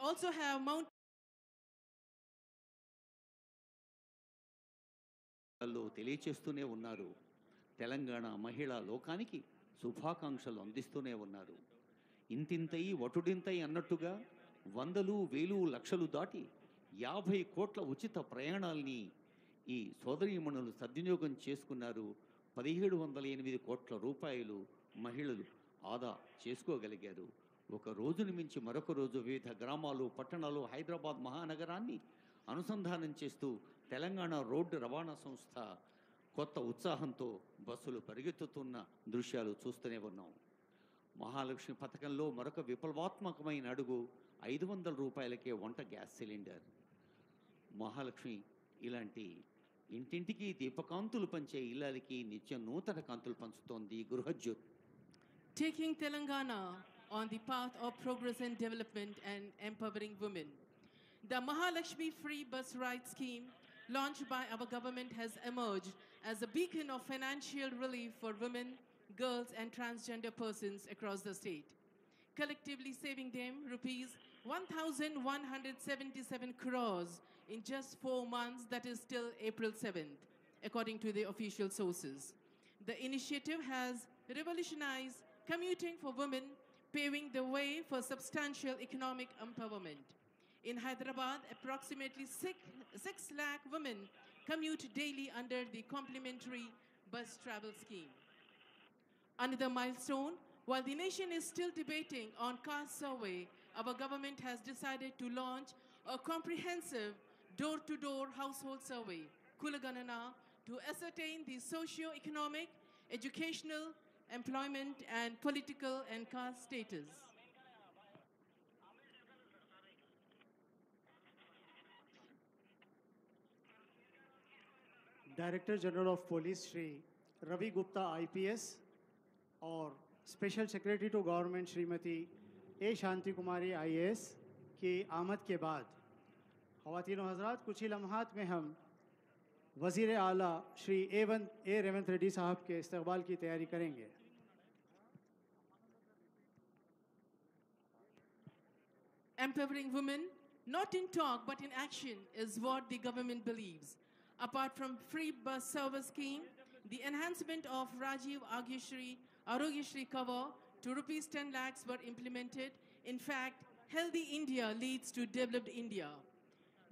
also have Mount తెలియచేస్తూనే ఉన్నారు. తెలంగాణ మహిళా లోకానికి శుభాకాంక్షలు అందిస్తూనే ఉన్నారు. ఇంతింతై వటుడింతై అన్నట్టుగా వందలు వేలు లక్షలు దాటి 50 కోట్ల ఉచిత ప్రయాణాల్ని ఈ సోదరీమణులు సద్వినియోగం చేసుకున్నారు. 1708 కోట్ల రూపాయలు మహిళలు ఆదా చేసుకోగలిగారు. ఒక రోజుని మించి మరొక రోజు వివిధ గ్రామాలు, పట్టణాలు, హైదరాబాద్ మహానగరాన్ని అనుసంధానం చేస్తూ తెలంగాణ రోడ్డు రవాణా సంస్థ కొత్త ఉత్సాహంతో బస్సులు పరిగెత్తుతున్న దృశ్యాలు చూస్తూనే ఉన్నాం. మహాలక్ష్మి పథకంలో మరొక విప్లవాత్మకమైన అడుగు 500 రూపాయలకే వంట గ్యాస్ సిలిండర్. మహాలక్ష్మి ఇలాంటి ఇంటింటికి దీపకాంతులు పంచే ఇల్లాలకి నిత్యం నూతన కాంతులు పంచుతోంది Gruhajyothi. taking Telangana on the path of progress and development and empowering women. The Mahalakshmi free bus ride scheme launched by our government has emerged as a beacon of financial relief for women, girls and transgender persons across the state, collectively saving them rupees 1,177 crores in just 4 months, that is till April 7th, according to the official sources. The initiative has revolutionized commuting for women, paving the way for substantial economic empowerment. In Hyderabad, approximately 6 lakh women commute daily under the complimentary bus travel scheme. Another milestone, while the nation is still debating on caste survey, our government has decided to launch a comprehensive door-to-door household survey, Kulaganana, to ascertain the socio-economic, educational, employment and political and caste status. Director general of police Shri Ravi Gupta IPS और special secretary to government Shrimati A Shanti Kumari IAS की आमद के बाद ख़वातीनो हज़रात कुछ ही लम्हात में हम वज़ीर आला श्री ए रेवंत रेड्डी साहब के इस्तकबाल की तैयारी करेंगे. Empowering women, not in talk but in action, is what the government believes. Apart from free bus service scheme, the enhancement of Rajiv Arogyashri cover to rupees 10 lakhs were implemented. In fact, healthy India leads to developed India.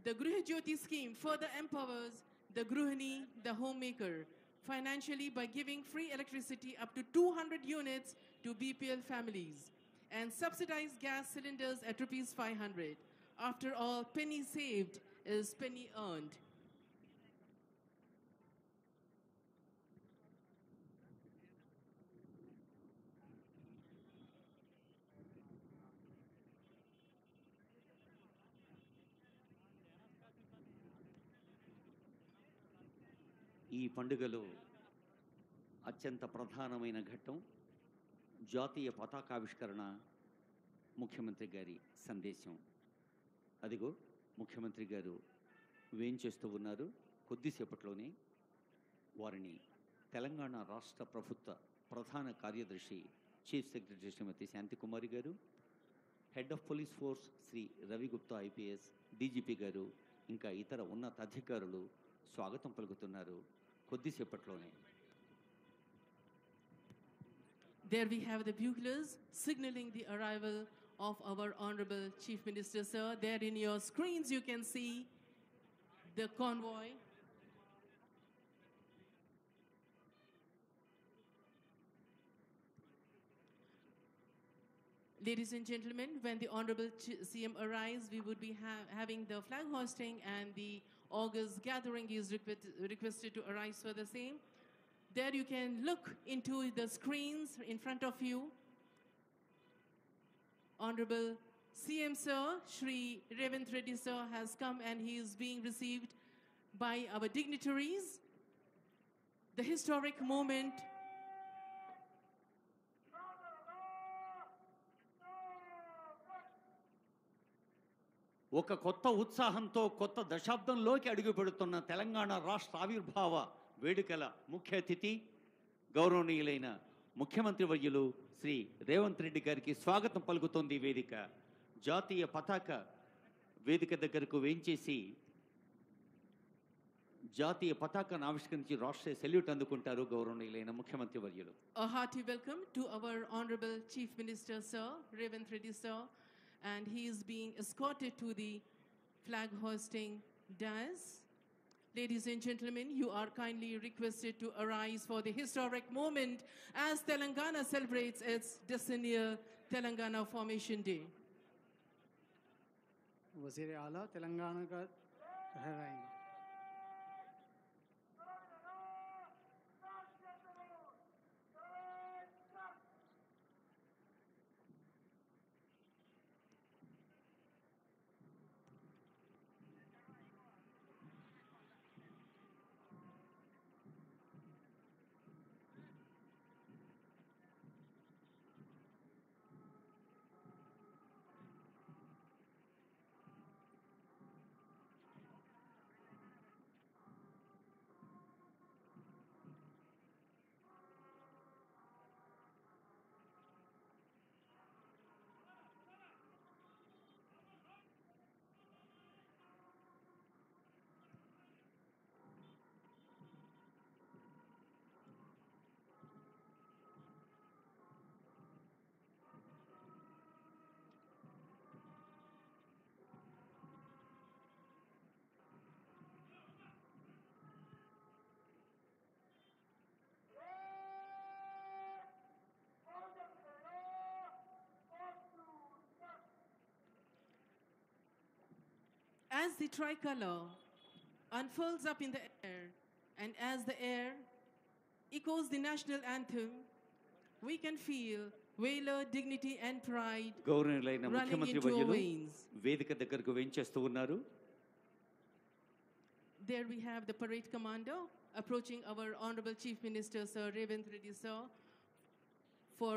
The Grihajyoti scheme further empowers the Gruhini, the homemaker, financially by giving free electricity up to 200 units to BPL families and subsidized gas cylinders at rupees 500. After all, penny saved is penny earned. ఈ పండుగలో అత్యంత ప్రధానమైన ఘట్టం జాతీయ పతాకావిష్కరణ, ముఖ్యమంత్రి గారి సందేశం. అదిగో ముఖ్యమంత్రి గారు వేంచేస్తూ ఉన్నారు. కొద్దిసేపట్లోనే వారిని తెలంగాణ రాష్ట్ర ప్రభుత్వ ప్రధాన కార్యదర్శి చీఫ్ సెక్రటరీ శ్రీమతి శాంతికుమారి గారు, head of police force Shri Ravi Gupta IPS, DGP గారు, ఇంకా ఇతర ఉన్నతాధికారులు స్వాగతం పలుకుతున్నారు కొద్దిసేపట్లోనే. There we have the buglers signaling the arrival of our Honorable Chief Minister, sir. There in your screens you can see the convoy. Ladies and gentlemen, when the Honorable CM arrives, we would be having the flag hoisting and the August gathering is requested to arise for the same. There you can look into the screens in front of you. Honorable CM Sir, Shri Revanth Reddy Sir has come and he is being received by our dignitaries. The historic moment ఒక కొత్త ఉత్సాహంతో కొత్త దశాబ్దంలోకి అడుగుపెడుతున్న తెలంగాణ రాష్ట్ర ఆవిర్భావ వేడుకల ముఖ్య అతిథి గౌరవనీయులైన ముఖ్యమంత్రి వర్యులు శ్రీ రేవంత్ రెడ్డి గారికి స్వాగతం పలుకుతోంది వేదిక. జాతీయ పతాక వేదిక దగ్గరకు వేంచేసి జాతీయ పతాకాన్ని ఆవిష్కరించి రాష్ట్రీయ సెల్యూట్ అందుకుంటారు గౌరవనీయులైన ముఖ్యమంత్రి వర్యులు. A hearty welcome to our Honorable Chief Minister, Sir Revanth Reddy, sir, and he is being escorted to the flag hoisting dais. Ladies and gentlemen, you are kindly requested to arise for the historic moment as Telangana celebrates its decennial Telangana Formation Day. वज़ीर आला तेलंगाना का लहराएंगे. As the tricolor unfurls up in the air, and as the air echoes the national anthem, we can feel valor, dignity, and pride గౌరవనీయులైన running ముఖ్యమంత్రి into our వర్యులు veins. వేదిక దగ్గరకు వేంచేస్తూ ఉన్నారు. There we have the parade commander approaching our Honorable Chief Minister, Sir Revanth Reddy, sir, for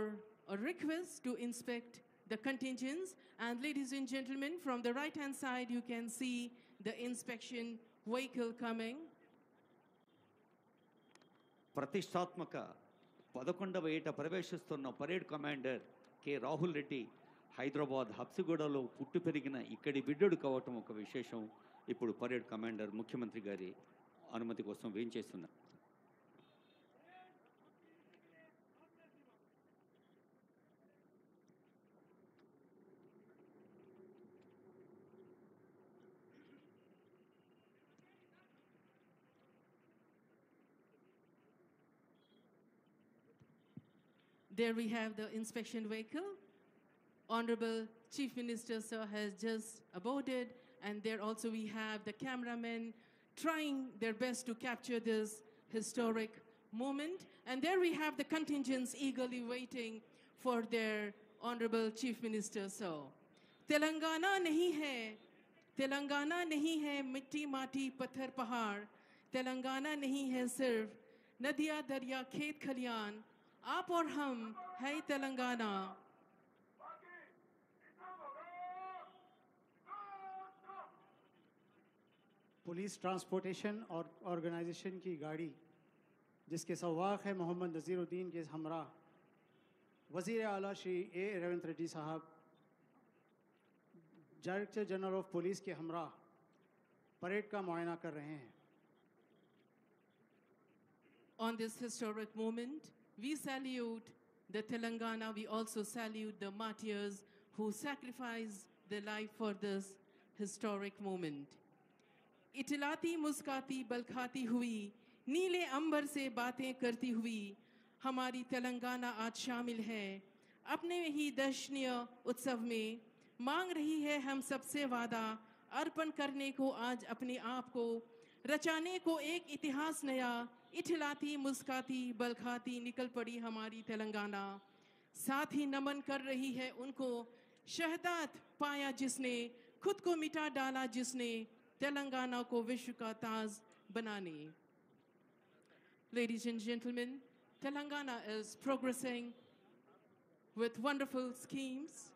a request to inspect the contingents. And ladies and gentlemen, from the right-hand side, you can see the inspection vehicle coming. ప్రతిష్టాత్మక 11వ ఏట ప్రవేశిస్తున్న parade commander K Rahul Reddy Hyderabad హబ్సిగూడలో పుట్టి పెరిగిన ఇక్కడి బిడ్డడు కావటం ఒక విశేషం. ఇప్పుడు పరేడ్ కమాండర్ ముఖ్యమంత్రి గారి అనుమతి కోసం వేంచేస్తున్నారు. There we have the inspection vehicle. Honorable Chief Minister, sir, has just aboarded, and there also we have the cameramen trying their best to capture this historic moment. And there we have the contingents eagerly waiting for their Honorable Chief Minister, sir. Telangana nahi hai mitti mati pathar pahar. Telangana nahi hai sirf nadiya darya khet khalian. आप और हम है Telangana. Police transportation और organisation की गाड़ी जिसके सवाक है मोहम्मद नज़ीरुद्दीन के हमरा वज़ीर आला श्री ए रेवंत रेड्डी साहब, डायरेक्टर जनरल ऑफ पुलिस के हमरा परेड का मुआयना कर रहे हैं. On this historic moment, we salute the Telangana. We also salute the martyrs who sacrificed their life for this historic moment. इटलाती मुस्काती बलखाती हुई नीले अंबर से बातें करती हुई हमारी तेलंगाना आज शामिल है अपने ही दर्शनीय उत्सव में. मांग रही है हम सबसे वादा अर्पण करने को, आज अपने आप को रचाने को एक इतिहास नया. इठलाती मुस्काती बलखाती निकल पड़ी हमारी तेलंगाना. साथ ही नमन कर रही है उनको शहादत पाया जिसने, खुद को मिटा डाला जिसने, तेलंगाना को विश्व का ताज बनाने. Ladies and gentlemen, Telangana is progressing with wonderful schemes.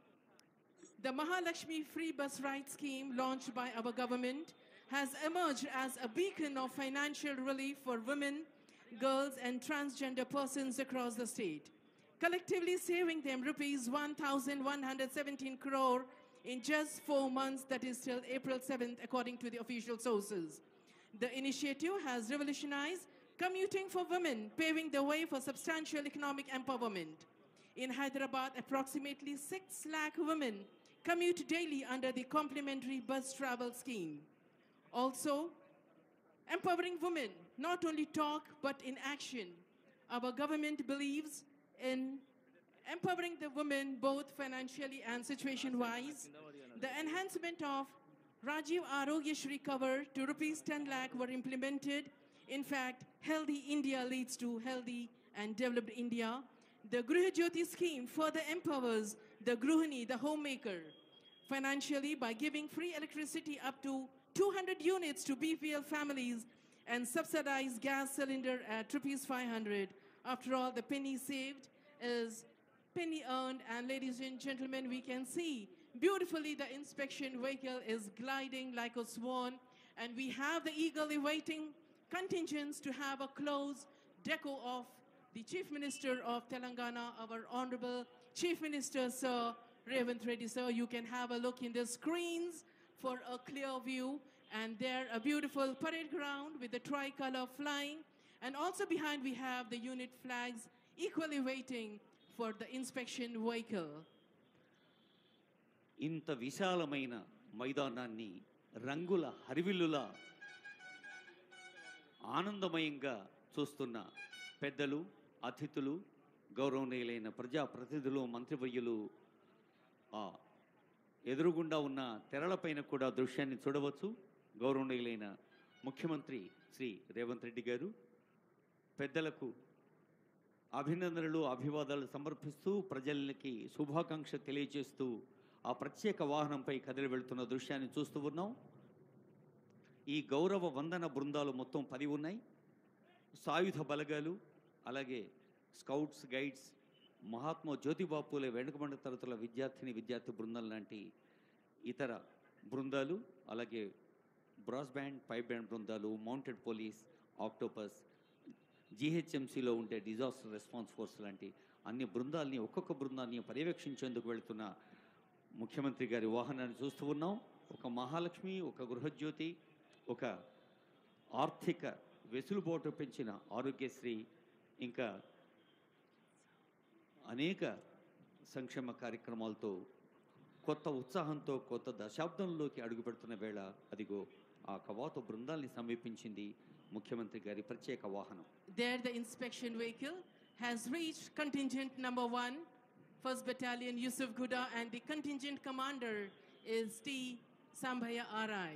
The Mahalakshmi free bus ride scheme launched by our government has emerged as a beacon of financial relief for women, girls and transgender persons across the state, collectively saving them rupees 1,117 crore in just 4 months, that is till April 7th, according to the official sources. The initiative has revolutionized commuting for women, paving the way for substantial economic empowerment. In Hyderabad, approximately 6 lakh women commute daily under the complimentary bus travel scheme. Also, empowering women, not only talk but in action. Our government believes in empowering the women both financially and situation-wise. The enhancement of Rajiv Arogya Shri cover to rupees 10 lakh were implemented. In fact, healthy India leads to healthy and developed India. The Griha Jyoti scheme further empowers the Gruhini, the homemaker, financially by giving free electricity up to 200 units to BPL families and subsidized gas cylinder at rupees 500. After all, the penny saved is penny earned, and ladies and gentlemen, we can see beautifully the inspection vehicle is gliding like a swan, and we have the eagerly waiting contingents to have a close deco of the Chief Minister of Telangana, our Honorable Chief Minister, Sir Revanth Reddy, sir. You can have a look in the screens for a clear view, and there a beautiful parade ground with the tricolor flying, and also behind we have the unit flags equally waiting for the inspection vehicle. ఇంత విశాలమైన మైదానాన్ని రంగుల హరివిల్లులా ఆనందమయంగా చూస్తున్న పెద్దలు, అతిథులు, గౌరవనీయులైన ప్రజాప్రతినిధులు, మంత్రివర్యులు ఎదురుగుండా ఉన్న తెరలపైన కూడా దృశ్యాన్ని చూడవచ్చు. గౌరవనీయులైన ముఖ్యమంత్రి శ్రీ రేవంత్ రెడ్డి గారు పెద్దలకు అభినందనలు, అభివాదాలు సమర్పిస్తూ ప్రజలకి శుభాకాంక్ష తెలియజేస్తూ ఆ ప్రత్యేక వాహనంపై కదిలి వెళ్తున్న దృశ్యాన్ని చూస్తూ ఉన్నాం. ఈ గౌరవ వందన బృందాలు మొత్తం 10 ఉన్నాయి. సాయుధ బలగాలు, అలాగే స్కౌట్స్, గైడ్స్, మహాత్మా జ్యోతిబా పూలే వెనుకబడిన తరగతుల విద్యార్థి బృందాలు లాంటి ఇతర బృందాలు, అలాగే బ్రాస్ బ్యాండ్, పైప్ బ్యాండ్ బృందాలు, మౌంటెడ్ పోలీస్, ఆక్టోపస్, జీహెచ్ఎంసీలో ఉండే డిజాస్టర్ రెస్పాన్స్ ఫోర్స్ లాంటి అన్ని బృందాలని, ఒక్కొక్క బృందాన్ని పర్యవేక్షించేందుకు వెళుతున్న ముఖ్యమంత్రి గారి వాహనాన్ని చూస్తూ ఉన్నాం. ఒక మహాలక్ష్మి, ఒక గృహజ్యోతి, ఒక ఆర్థిక వెసులుబాటు పెంచిన ఆరోగ్యశ్రీ, ఇంకా అనేక సంక్షేమ కార్యక్రమాలతో కొత్త ఉత్సాహంతో కొత్త దశాబ్దంలోకి అడుగుపెడుతున్న వేళ అదిగో ఆ కవాతు బృందాల్ని సమీపించింది ముఖ్యమంత్రి గారి ప్రత్యేక వాహనం. There the inspection vehicle has reached contingent number 1, 1st Battalion Yusuf Guda, and the contingent commander is T. Sambhaya RI.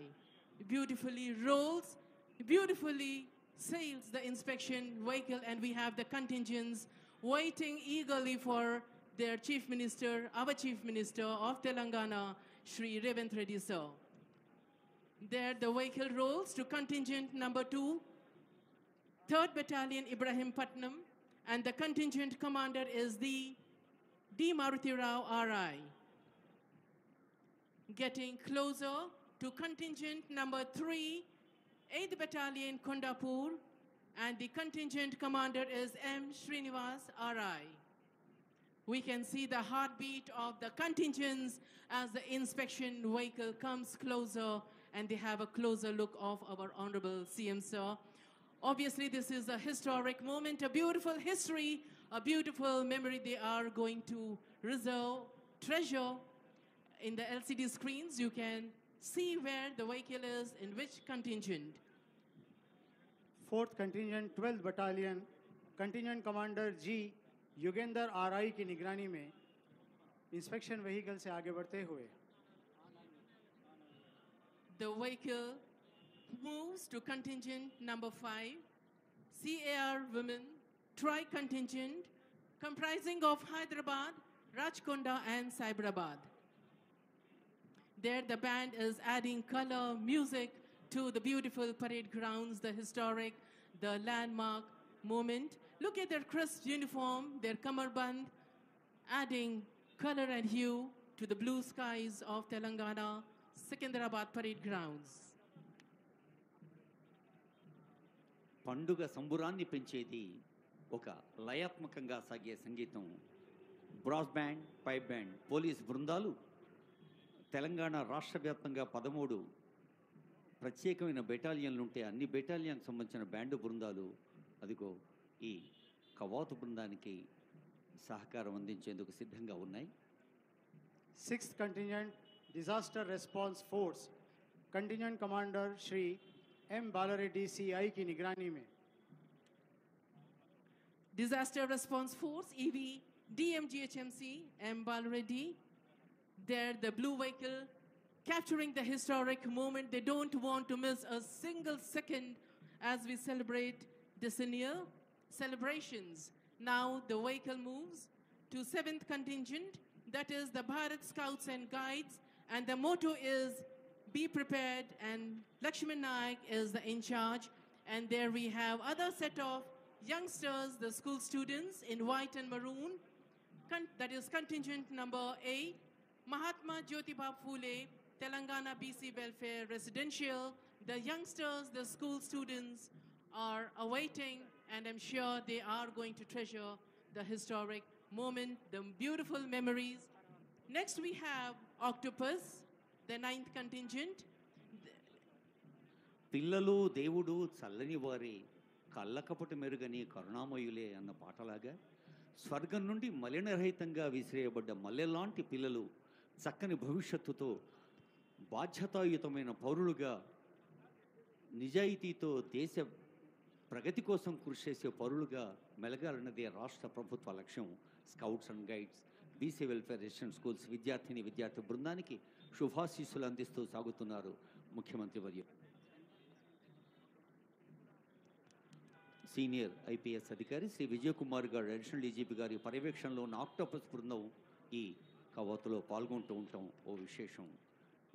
Beautifully rolls, beautifully sails the inspection vehicle, and we have the contingents waiting eagerly for their Chief Minister, our Chief Minister of Telangana, Shri Revanth Reddy, sir. There the vehicle rolls to contingent number 2, 3rd Battalion Ibrahim Patnam, and the contingent commander is the D. Maruti Rao RI. Getting closer to contingent number 3, 8th Battalion Kondapur, and the contingent commander is M. Srinivas RI. We can see the heartbeat of the contingents as the inspection vehicle comes closer, and they have a closer look of our Honorable CM, sir. Obviously, this is a historic moment, a beautiful history, a beautiful memory they are going to treasure. In the LCD screens, you can see where the vehicle is, in which contingent. 4th contingent 12th battalion contingent commander G Yugendra RI की निगरानी में inspection vehicle से आगे बढ़ते हुए The vehicle moves to contingent number 5, CAR Women Tri-Contingent, comprising of Hyderabad, Rajkonda and Cyberabad. There the band is adding color, music to the beautiful parade grounds, the historic, the landmark moment. Look at their crisp uniform, their kamarband, adding color and hue to the blue skies of Telangana, Secunderabad parade grounds. పండుగ సంబురాన్ని పెంచేది ఒక లయాత్మకంగా సాగే సంగీతం. Brass band, pipe band, police బృందాలు తెలంగాణ రాష్ట్ర వ్యాప్తంగా 13 ప్రత్యేకమైన బెటాలియన్లు ఉంటే అన్ని బెటాలియన్కి సంబంధించిన బ్యాండు బృందాలు అదిగో ఈ కవాతు బృందానికి సహకారం అందించేందుకు సిద్ధంగా ఉన్నాయి. 6th Contingent Disaster Response Force Contingent Commander Shri M. Balareddy CI की निगरानी में Disaster Response Force EV DMGHMC M. Balareddy. There, the blue vehicle capturing the historic moment. They don't want to miss a single second as we celebrate decennial celebrations. Now the vehicle moves to 7th Contingent, that is the Bharat Scouts and Guides, and the motto is be prepared, and Lakshman Naik is the in charge. And there we have other set of youngsters, the school students in white and maroon. That is contingent number 8, Mahatma Jyotiba Phule, Telangana BC Welfare Residential. The youngsters, the school students are awaiting, and I'm sure they are going to treasure the historic moment, the beautiful memories. Next we have Octopus, the 9th Contingent. పిల్లలు దేవుడు చల్లని వారి కళ్ళకపటి మెరుగని కరుణామయులే అన్న పాటలాగా స్వర్గం నుండి మలినరహితంగా విసిరేయబడ్డ మల్లెలాంటి పిల్లలు చక్కని భవిష్యత్తుతో బాధ్యతాయుతమైన పౌరులుగా నిజాయితీతో దేశ ప్రగతి కోసం కృషి చేసే పౌరులుగా మెలగాలన్నదే రాష్ట్ర ప్రభుత్వ లక్ష్యం. Scouts and guides BC welfare resident schools విద్యార్థి బృందానికి శుభాశీస్సులు అందిస్తూ సాగుతున్నారు ముఖ్యమంత్రి వర్యులు. సీనియర్ ఐపీఎస్ అధికారి శ్రీ విజయకుమార్ గారు అడిషనల్ డీజీపీ గారి పర్యవేక్షణలో ఉన్న ఆక్టోపస్ బృందం ఈ కవాతులో పాల్గొంటూ ఉంటాం. ఓ విశేషం,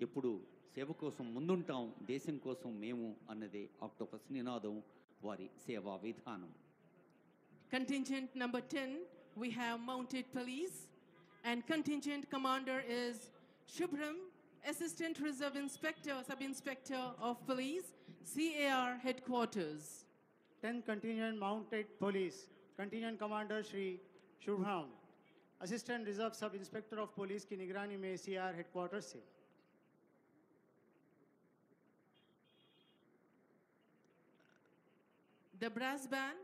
ఎప్పుడు సేవ కోసం ముందుంటాం, దేశం కోసం మేము అన్నదే ఆక్టోపస్ నినాదం, వారి సేవా విధానం. Contingent number 10, we have Mounted Police, and contingent commander is Shubhram, Assistant Reserve Inspector, Sub-Inspector of Police, CAR Headquarters. 10th Contingent Mounted Police Contingent Commander Shri Shubham, Assistant Reserve Sub-Inspector of Police की निगरानी में CR Headquarters से. The brass band,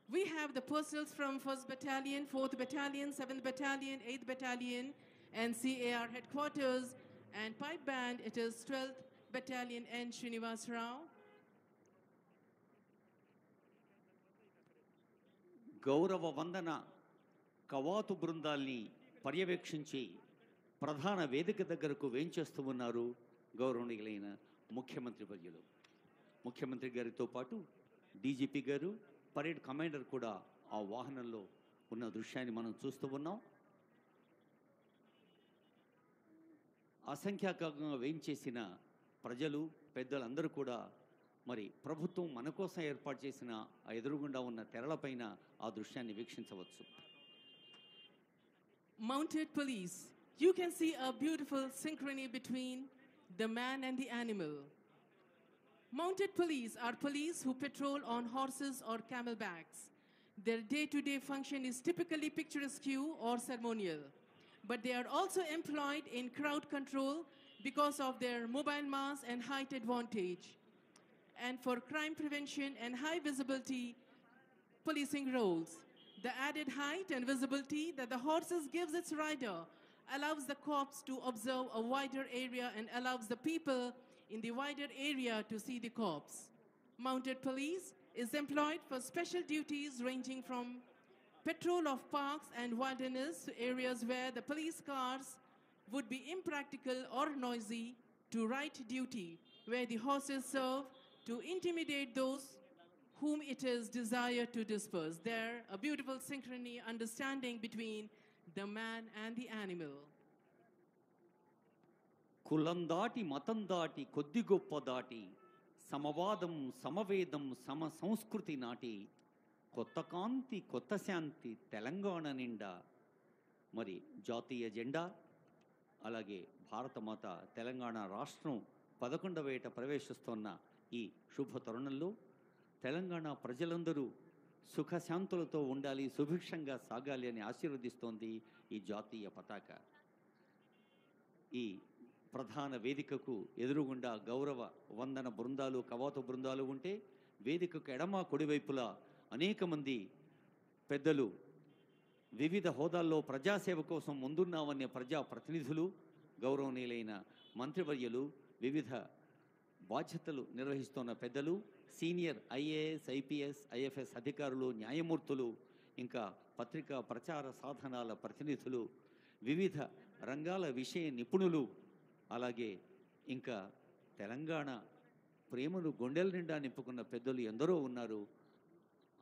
we have the personnel from 1st Battalion, 4th Battalion, 7th Battalion, 8th Battalion, and CAR Headquarters. And pipe band, it is 12th Battalion N. Srinivas Rao. గౌరవ వందన కవాతు బృందాల్ని పర్యవేక్షించి ప్రధాన వేదిక దగ్గరకు వేంచేస్తూ ఉన్నారు గౌరవనీయులైన ముఖ్యమంత్రి వర్యులు. ముఖ్యమంత్రి గారితో పాటు డీజీపీ గారు, పరేడ్ కమాండర్ కూడా ఆ వాహనంలో ఉన్న దృశ్యాన్ని మనం చూస్తూ ఉన్నాం. అసంఖ్యాకంగా వేయించేసిన ప్రజలు, పెద్దలందరూ కూడా మరి ప్రభుత్వం మన కోసం ఏర్పాటు చేసిన ఆ ఎదురుగుండా ఉన్న తెరలపైన ఆ దృశ్యాన్ని వీక్షించవచ్చు. Mounted Police, you can see a beautiful synchrony between the man and the animal. Mounted police are police who patrol on horses or camelbacks. Their day-to-day function is typically picturesque or ceremonial, but they are also employed in crowd control because of their mobile mass and height advantage, and for crime prevention and high visibility policing roles. The added height and visibility that the horses gives its rider allows the cops to observe a wider area and allows the people in the wider area to see the cops. Mounted police is employed for special duties ranging from patrol of parks and wilderness to areas where the police cars would be impractical or noisy, to right duty where the horses serve to intimidate those whom it is desired to disperse. There, a beautiful synchrony, understanding between the man and the animal. కులం దాటి మతం దాటి కొద్ది గొప్ప దాటి సమవాదం సమవేదం సమ సంస్కృతి నాటి కొత్త కాంతి కొత్త శాంతి తెలంగాణ నిండా. మరి జాతీయ జెండా అలాగే భారతమాత తెలంగాణ రాష్ట్రం 11వ ఏట ప్రవేశిస్తున్న ఈ శుభ తరుణంలో తెలంగాణ ప్రజలందరూ సుఖశాంతులతో ఉండాలి, సుభిక్షంగా సాగాలి అని ఆశీర్వదిస్తోంది ఈ జాతీయ పతాక. ఈ ప్రధాన వేదికకు ఎదురుగుండా గౌరవ వందన బృందాలు, కవాతు బృందాలు ఉంటే వేదికకు ఎడమ కుడివైపులా అనేక మంది పెద్దలు వివిధ హోదాల్లో ప్రజాసేవ కోసం ముందున్నామనే ప్రజా ప్రతినిధులు, గౌరవనీయులైన మంత్రివర్యులు, వివిధ బాధ్యతలు నిర్వహిస్తున్న పెద్దలు, సీనియర్ ఐఏఎస్, ఐపీఎస్, ఐఎఫ్ఎస్ అధికారులు, న్యాయమూర్తులు, ఇంకా పత్రికా ప్రచార సాధనాల ప్రతినిధులు, వివిధ రంగాల విషయ నిపుణులు, అలాగే ఇంకా తెలంగాణ ప్రేమను గుండెల నిండా నింపుకున్న పెద్దలు ఎందరో ఉన్నారు.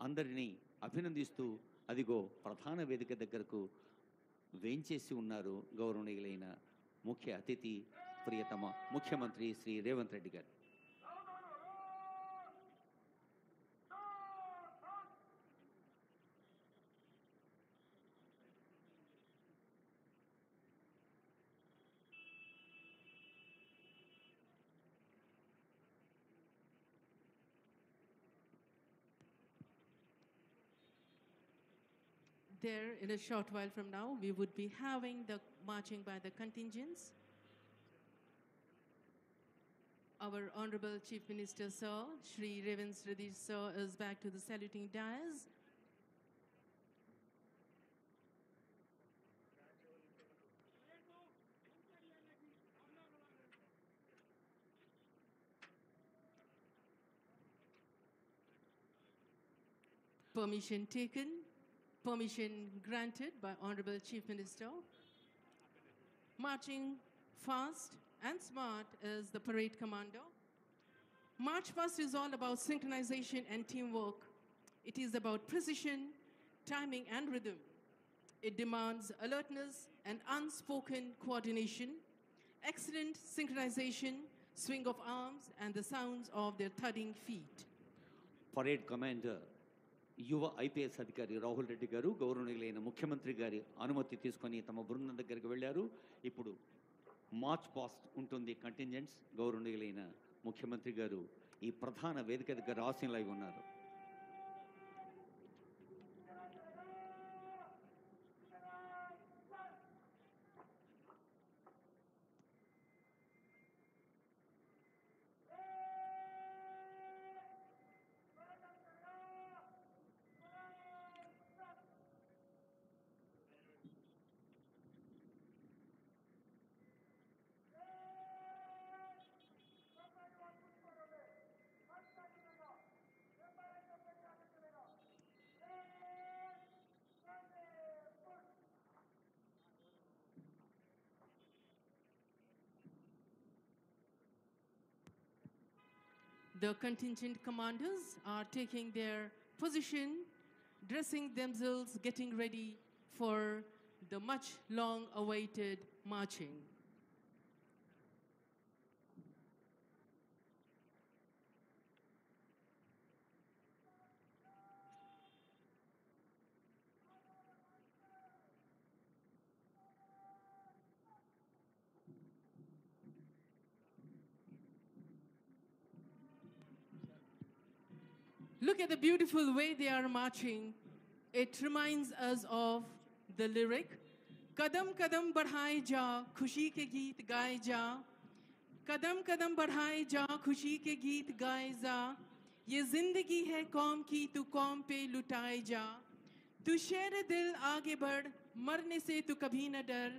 అందరినీ అభినందిస్తూ అదిగో ప్రధాన వేదిక దగ్గరకు వేంచేసి ఉన్నారు గౌరవనీయులైన ముఖ్య అతిథి, ప్రియతమ ముఖ్యమంత్రి శ్రీ రేవంత్ రెడ్డి గారు. There, in a short while from now, we would be having the marching by the contingents. Our Honorable Chief Minister, Sir, Shri Revanth Reddy, Sir, is back to the saluting dais. Permission taken. Permission granted by Honorable Chief Minister. Marching fast and smart is the parade commander. March fast is all about synchronization and teamwork. It is about precision, timing, and rhythm. It demands alertness and unspoken coordination, excellent synchronization, swing of arms, and the sounds of their thudding feet. Parade commander యువ IPS అధికారి రాహుల్ రెడ్డి గారు గౌరవనీయులైన ముఖ్యమంత్రి గారి అనుమతి తీసుకొని తమ బృందం దగ్గరికి వెళ్ళారు. ఇప్పుడు మార్చ్ పాస్ట్ ఉంటుంది కంటింజెంట్స్. గౌరవనీయులైన ముఖ్యమంత్రి గారు ఈ ప్రధాన వేదిక దగ్గర ఆసీనులై ఉన్నారు. The contingent commanders are taking their position, dressing themselves, getting ready for the much long-awaited marching. Look at the beautiful way they are marching. It reminds us of the lyric, Kadam kadam badhaye ja, khushi ke geet gaye ja. Kadam kadam badhaye ja, khushi ke geet gaye ja. Ye zindagi hai kaum ki, tu kaum pe lutaye ja. Tu sher dil aage बढ़, मरने से tu kabhi na dar.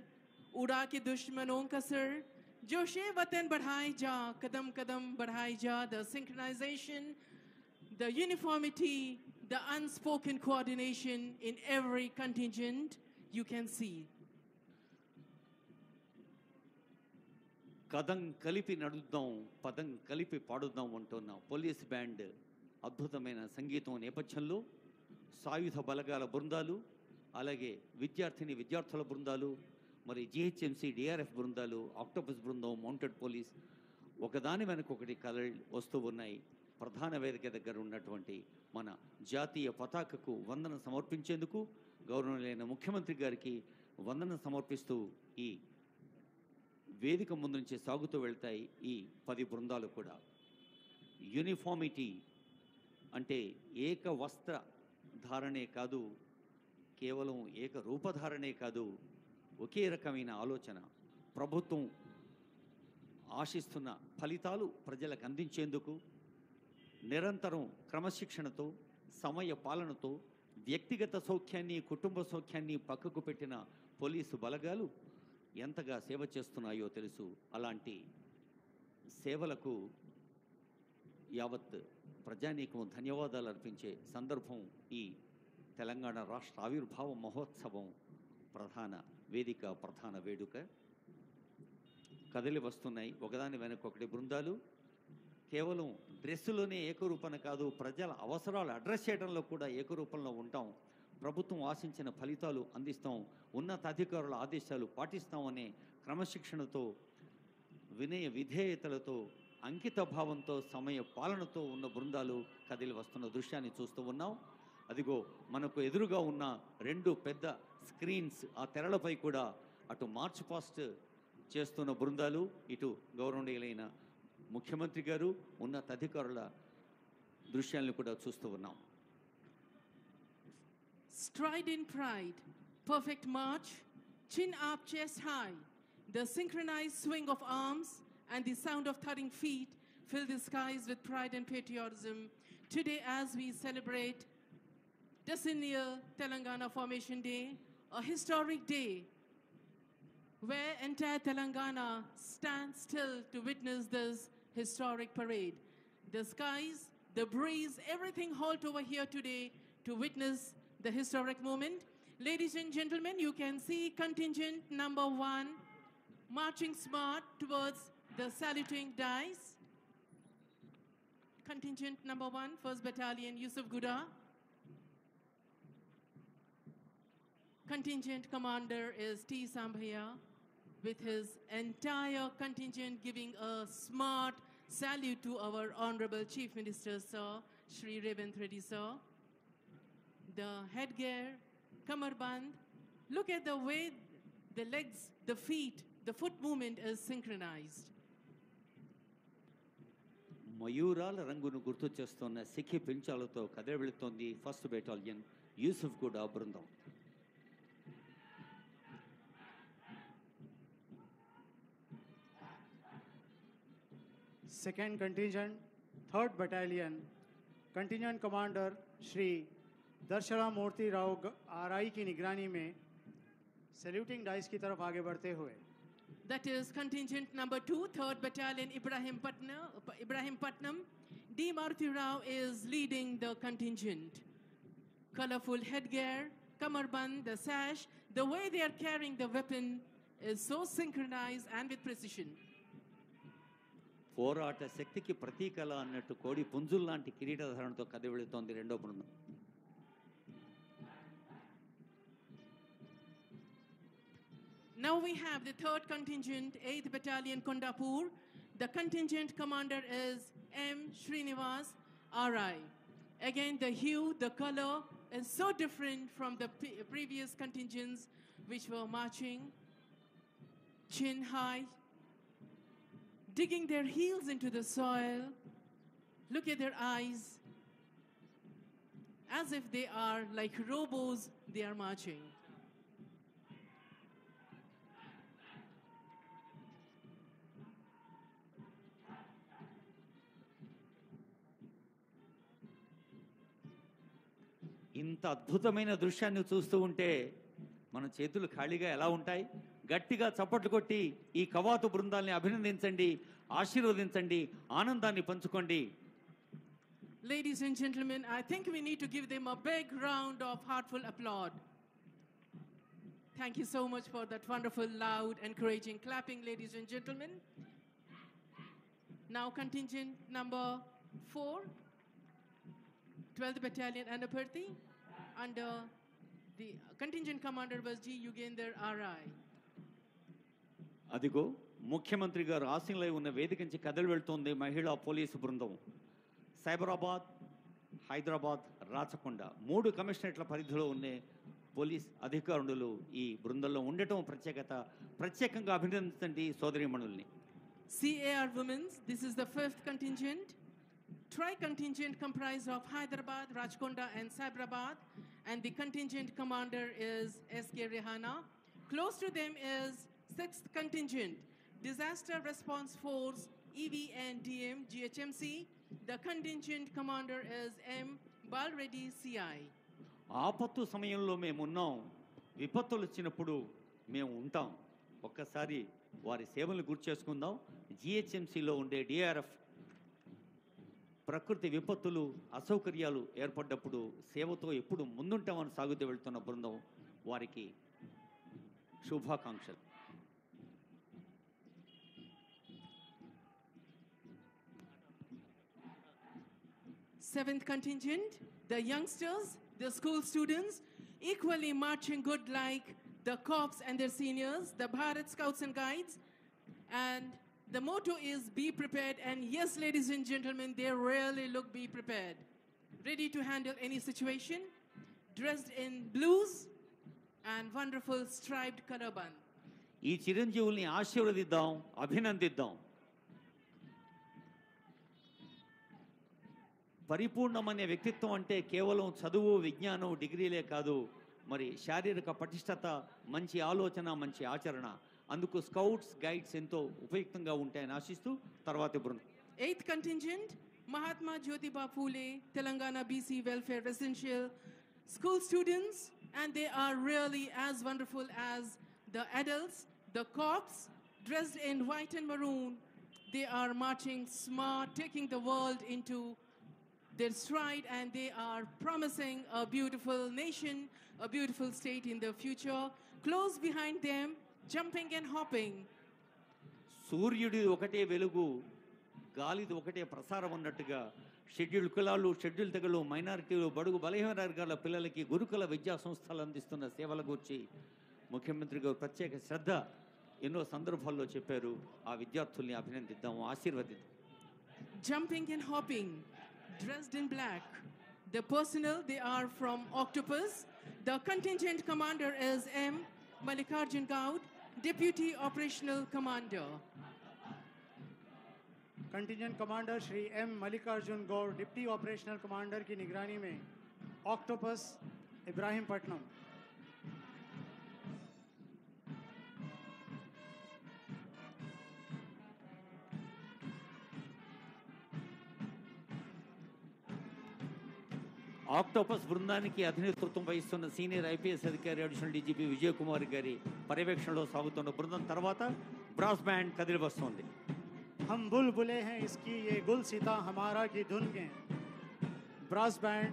उड़ा के दुश्मनों का sir, जोशे वतन बढ़ाए जा, कदम कदम बढ़ाए जा. The synchronization, the uniformity, the unspoken coordination in every contingent you can see. కదం కలిపి నడుద్దాం, పదం కలిపి పాడుద్దాం అంటున్న పోలీస్ బ్యాండ్ అద్భుతమైన సంగీతం నేపథ్యంలో సాయుధ బలగాల బృందాలు, అలాగే విద్యార్థుల బృందాలు, మరి జిహెచ్ఎంసీ డిఆర్ఎఫ్ బృందాలు, ఆక్టోపస్ బృందం, మౌంటెడ్ పోలీస్ ఒకదాని వెనక ఒకటి కలలు వస్తూ ఉన్నాయి. ప్రధాన వేదిక దగ్గర ఉన్నటువంటి మన జాతీయ పతాకకు వందనం సమర్పించేందుకు గౌరవనీయులైన ముఖ్యమంత్రి గారికి వందనం సమర్పిస్తూ ఈ వేదిక ముందు నుంచి సాగుతూ వెళ్తాయి ఈ 10 బృందాలు కూడా. యూనిఫార్మిటీ అంటే ఏక వస్త్ర ధారణే కాదు, కేవలం ఏక రూపధారణే కాదు, ఒకే రకమైన ఆలోచన. ప్రభుత్వం ఆశిస్తున్న ఫలితాలు ప్రజలకు అందించేందుకు నిరంతరం క్రమశిక్షణతో సమయ పాలనతో వ్యక్తిగత సౌఖ్యాన్ని కుటుంబ సౌఖ్యాన్ని పక్కకు పెట్టిన పోలీసు బలగాలు ఎంతగా సేవ చేస్తున్నాయో తెలుసు. అలాంటి సేవలకు యావత్ ప్రజానీకం ధన్యవాదాలు అర్పించే సందర్భం ఈ తెలంగాణ రాష్ట్ర ఆవిర్భావ మహోత్సవం ప్రధాన వేదిక, ప్రధాన వేడుక. కదిలి వస్తున్నాయి ఒకదాని వెనక ఒకటి బృందాలు. కేవలం డ్రెస్సులోనే ఏకరూపణ కాదు, ప్రజల అవసరాలు అడ్రస్ చేయడంలో కూడా ఏకరూపంలో ఉంటాం. ప్రభుత్వం ఆశించిన ఫలితాలు అందిస్తాం, ఉన్నతాధికారుల ఆదేశాలు పాటిస్తామనే క్రమశిక్షణతో, వినయ విధేయతలతో, అంకిత భావంతో, సమయ పాలనతో ఉన్న బృందాలు కదిలి వస్తున్న దృశ్యాన్ని చూస్తూ ఉన్నాం. అదిగో మనకు ఎదురుగా ఉన్న 2 పెద్ద స్క్రీన్స్, ఆ తెరలపై కూడా అటు మార్చ్ పాస్ట్ చేస్తున్న బృందాలు, ఇటు గౌరవనీయులైన ముఖ్యమంత్రి గారు, ఉన్నతాధికారుల దృశ్యాలను కూడా చూస్తూ ఉన్నాం. Stride in pride, perfect march, chin up, chest high. The synchronized swing of arms and the sound of thudding feet fill the skies with pride and patriotism. Today, as we celebrate decennial Telangana Formation Day, a historic day where entire Telangana stands still to witness this historic parade. The skies, the breeze, everything halt over here today to witness the historic moment. Ladies and gentlemen, you can see contingent number 1 marching smart towards the saluting dice. Contingent number 1, 1st Battalion, Yusuf Guda. Contingent commander is T. Sambhaya, with his entire contingent giving a smart salute to our Honorable Chief Minister, Sir, Shri Revant Reddy, Sir. The headgear, kamarband, look at the way the legs, the feet, the foot movement is synchronized. మయూరాల రంగును గుర్తు చేస్తున్న సిక్కి పించాలతో కదిలి వెళుతోంది 1st battalion Yusuf గూడా బృందం. Second contingent, 3rd Battalion, contingent commander Shri दर्शना मूर्ति Rao RI की निगरानी में सैल्यूटिंग डाइस की तरफ आगे बढ़ते हुए. That is contingent number 2, 3rd Battalion, Ibrahim Patnam. D. Maruti Rao is leading the contingent. Colorful headgear, kamarband, the sash, the way they are carrying the weapon is so synchronized and with precision. పోరాట శక్తికి ప్రతీకల అన్నట్టు కోడి పుంజుల్ లాంటి కిరీటధారణతో కదిలి వెళుతోంది రెండో బృందం. Now we have the 3rd contingent, 8th Battalion, Kondapur. The contingent commander is M. Srinivas, RI. Again, the hue, the color is so different from the previous contingents which were marching chin high, digging their heels into the soil. Look at their eyes. As if they are like robos, they are marching. ఇంత అద్భుతమైన దృశ్యాన్ని చూస్తూ ఉంటే మన చేతులు ఖాళీగా ఎలా ఉంటాయి? గట్టిగా చప్పట్లు కొట్టి ఈ కవాతు బృందాల్ని అభినందించండి, ఆశీర్వదించండి, ఆనందాన్ని పంచుకోండి. Ladies and gentlemen, I think we need to give them a big round of heartfelt applause. Thank you so much for that wonderful, loud, encouraging clapping, ladies and gentlemen. Now contingent number 4, 12th Battalion, Anaparthi. Under the contingent commander was G. Yugender, RI. అదిగో ముఖ్యమంత్రి గారు ఆసీనులై ఉన్న వేదిక నుంచి కదిలి వెళ్తోంది మహిళా police బృందం. సైబరాబాద్, హైదరాబాద్, రాచకొండ 3 కమిషనరేట్ల పరిధిలో ఉన్న పోలీస్ అధికారులు ఈ బృందంలో ఉండటం ప్రత్యేకంగా అభినందించండి సోదరీమణుల్ని. CAR Women's, this is the 5th contingent. Tri-contingent comprised of Hyderabad, Rajkonda and Cyberabad, and the contingent commander is S.K. Rehana. Close to them is 6th contingent, Disaster Response Force, EVNDM, GHMC. The contingent commander is M. Balreddy, CI. ఆపత్తు సమయంలో మేము ఉన్నాం, విపత్తులు వచ్చినప్పుడు మేము ఉంటాం. ఒక్కసారి వారి సేవలు గుర్తు చేసుకుందాం. జిహెచ్ఎంసీలో ఉండే డిఆర్ఎఫ్ ప్రకృతి విపత్తులు అసౌకర్యాలు ఏర్పడ్డప్పుడు సేవతో ఎప్పుడు ముందుంటామని సాగుతూ వెళ్తున్న బృందం, వారికి శుభాకాంక్షలు. Seventh contingent, the youngsters, the school students, equally marching good like the corps and their seniors, the Bharat Scouts and Guides. And the motto is be prepared. And yes, ladies and gentlemen, they really look be prepared. Ready to handle any situation, dressed in blues and wonderful striped color band. ఈ చిరంజీవుల్ని ఆశీర్వదిద్దాం, అభినందిద్దాం. పరిపూర్ణమనే వ్యక్తిత్వం అంటే కేవలం చదువు, విజ్ఞానం, డిగ్రీలే కాదు, మరి శారీరక పటిష్టత, మంచి ఆలోచన, మంచి ఆచరణ. అందుకు స్కౌట్స్, గైడ్స్ ఎంతో ఉపయుక్తంగా ఉంటాయని ఆశిస్తూ తర్వాతి బృందం. Eighth contingent, Mahatma Jyotiba Phule, Telangana BC Welfare Residential School students, and they are really as wonderful as the adults, the corps, dressed in white and maroon. They are marching smart, taking the world into their stride, and they are promising a beautiful nation, a beautiful state in the future. Close behind them, jumping and hopping. సూర్యుడి ఒకటే వెలుగు, గాలిది ఒకటే ప్రసారం అన్నట్టుగా schedule కులాలు, schedule తెగలు, మైనారిటీలు, బడుగు బలహీన వర్గాల పిల్లలకి గురుకుల విద్యా సంస్థలు అందిస్తున్న సేవల గురించి ముఖ్యమంత్రి గారు ప్రత్యేక శ్రద్ధ ఎన్నో సందర్భాల్లో చెప్పారు. ఆ విద్యార్థుల్ని అభినందిద్దాము, ఆశీర్వదిద్దాం. Jumping and hopping, dressed in black. The personnel, they are from Octopus. The contingent commander is M. Mallikarjun Gaud, Deputy Operational Commander. Contingent commander Shri M Mallikarjun Gaud, deputy operational commander की निगरानी में ऑक्टोपस इब्राहिमपट्टनम. ఆక్టోపస్ బృందానికి అధినేతృత్వం వహిస్తున్న సీనియర్ ఐపీఎస్ అధికారి additional DGP Vijay Kumar గారి పర్యవేక్షణలో సాగుతున్న బృందం తర్వాత బ్రాస్ బ్యాండ్ కదిలి వస్తుంది. हम बुलबुले हैं इसकी ये गुल सीता हमारा की धुन के ब्रास बैंड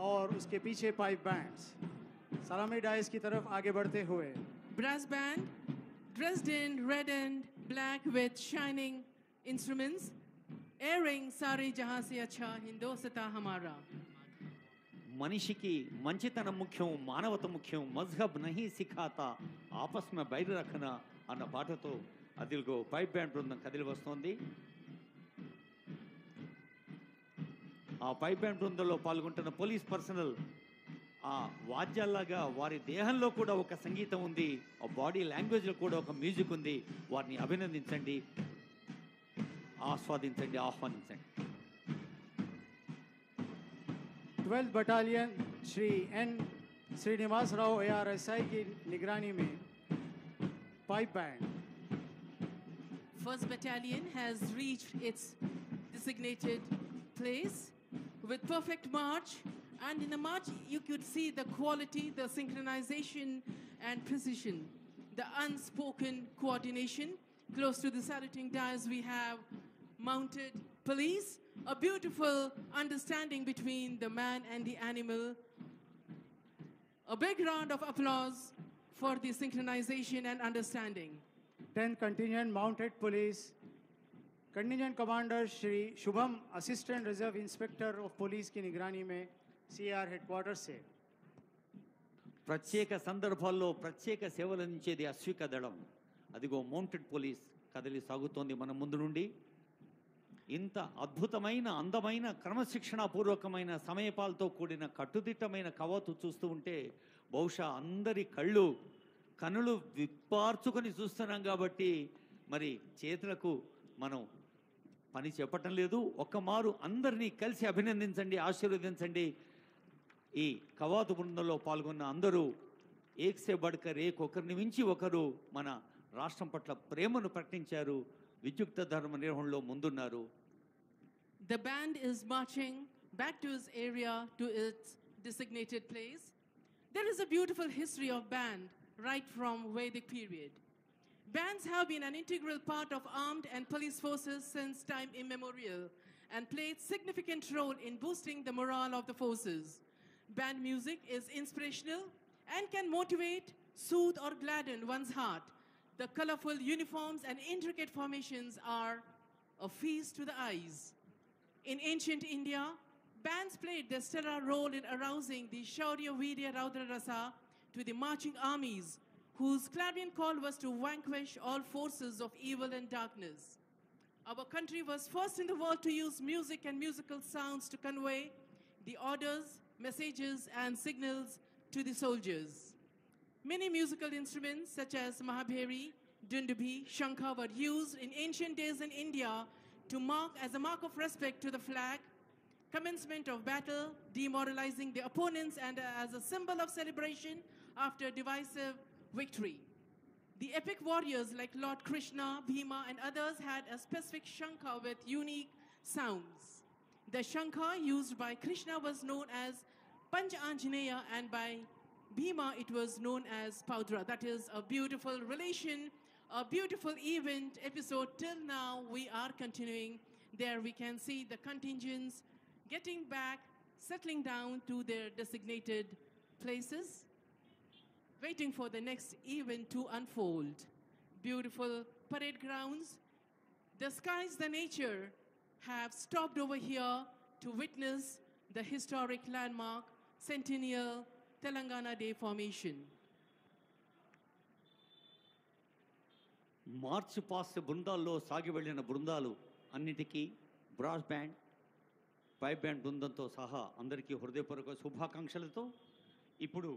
और उसके पीछे पाइप बैंड्स सलामी डाइस की तरफ आगे बढ़ते हुए. Brass band, dressed in red and black with shining instruments, airing Sare Jahan Se Acha Hindosata Hamara. మనిషికి మంచితనం ముఖ్యం, మానవత ముఖ్యం, మజ్హబ్ నహీ సిఖాతా ఆపస్ మే బైర్ రఖనా అన్న పాటతో అదిల్గో పైప్ బ్యాండ్ బృందం కదిలి వస్తోంది. ఆ పైప్ బ్యాండ్ బృందంలో పాల్గొంటున్న పోలీస్ పర్సనల్ ఆ వాద్యాల్లాగా వారి దేహంలో కూడా ఒక సంగీతం ఉంది, ఆ బాడీ లాంగ్వేజ్లో కూడా ఒక మ్యూజిక్ ఉంది. వారిని అభినందించండి, ఆస్వాదించండి, ఆహ్వానించండి. 12th battalion Shri N Srinivas Rao ARSI की निगरानी में pipe band. First battalion has reached its designated place with perfect march, and in the march you could see the quality, the synchronization and precision, the unspoken coordination. Close to the saluting dais we have mounted police, a beautiful understanding between the man and the animal. A big round of applause for the synchronization and understanding. 10th contingent mounted police contingent commander Shri Shubham assistant reserve inspector of police की निगरानी में CR headquarters से. ప్రత్యేక సందర్భాల్లో ప్రత్యేక సేవలు అందించేది అశ్విక దళం. అదిగో మౌంటెడ్ పోలీస్ కదిలి సాగుతోంది మన ముందు నుండి. ఇంత అద్భుతమైన, అందమైన, క్రమశిక్షణాపూర్వకమైన, సమయపాలతో కూడిన కట్టుదిట్టమైన కవాతు చూస్తూ ఉంటే బహుశా అందరి కనులు విప్పార్చుకొని చూస్తున్నాం కాబట్టి మరి చేతులకు మనం పని చెప్పటం లేదు. ఒక్కమారు అందరినీ కలిసి అభినందించండి, ఆశీర్వదించండి. ఈ కవాతు బృందంలో పాల్గొన్న అందరూ ఏక్ సే బడ్కర్ ఏక్, ఒకరిని మించి ఒకరు మన రాష్ట్రం పట్ల ప్రేమను ప్రకటించారు, విద్యుక్త ధర్మ నిర్వహణలో ముందున్నారు. The band is marching back to its area, to its designated place. There is a beautiful history of band right from Vedic period. Bands have been an integral part of armed and police forces since time immemorial and played significant role in boosting the morale of the forces. Band music is inspirational and can motivate, soothe or gladden one's heart. The colorful uniforms and intricate formations are a feast to the eyes. In ancient India, bands played their stellar role in arousing the Shaurya Virya Raudra Rasa to the marching armies, whose clarion call was to vanquish all forces of evil and darkness. Our country was first in the world to use music and musical sounds to convey the orders, messages, and signals to the soldiers. Many musical instruments such as Mahabheri, Dundubi, Shankha were used in ancient days in India to mark as a mark of respect to the flag, commencement of battle, demoralizing the opponents, and as a symbol of celebration after divisive victory. The epic warriors like Lord Krishna, Bhima, and others had a specific shankha with unique sounds. The shankha used by Krishna was known as Panch Anjaneya, and by Bhima it was known as Paudra. That is a beautiful relation, a beautiful event episode. Till now we are continuing. There we can see the contingents getting back, settling down to their designated places, waiting for the next event to unfold. Beautiful parade grounds. The skies, the nature have stopped over here to witness the historic landmark Centennial Telangana Day formation. March past బృందాల్లో సాగి వెళ్ళిన బృందాలు అన్నిటికీ brass band, pipe band బృందంతో సహా అందరికీ హృదయపూర్వక శుభాకాంక్షలతో ఇప్పుడు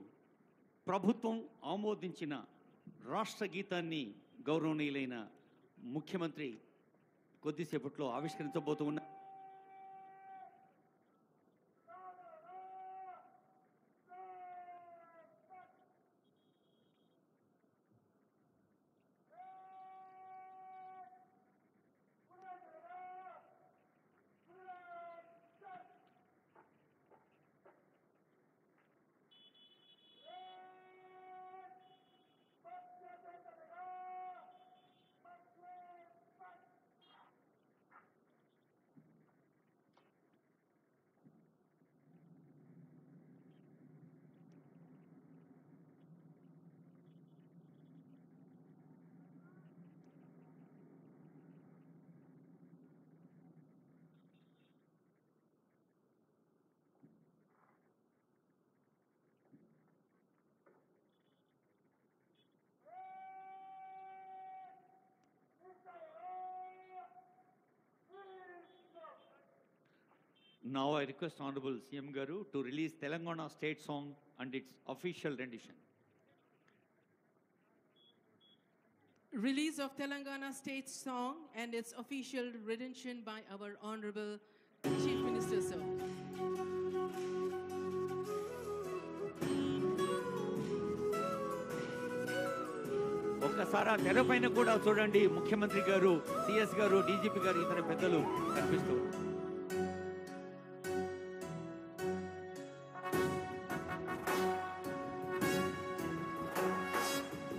ప్రభుత్వం ఆమోదించిన రాష్ట్ర గీతాన్ని గౌరవనీయులైన ముఖ్యమంత్రి కొద్దిసేపట్లో ఆవిష్కరించబోతూ ఉన్నారు. Now I request Honorable CM Garu to release Telangana state song and its official rendition. Release of Telangana state song and its official rendition by our Honorable Chief Minister, sir. ఒక్కసారి తెరపైన కూడా చూడండి, ముఖ్యమంత్రి గారు, సిఎస్ గారు, DGP గారు, ఇతర పెద్దలు కనిపిస్తూ.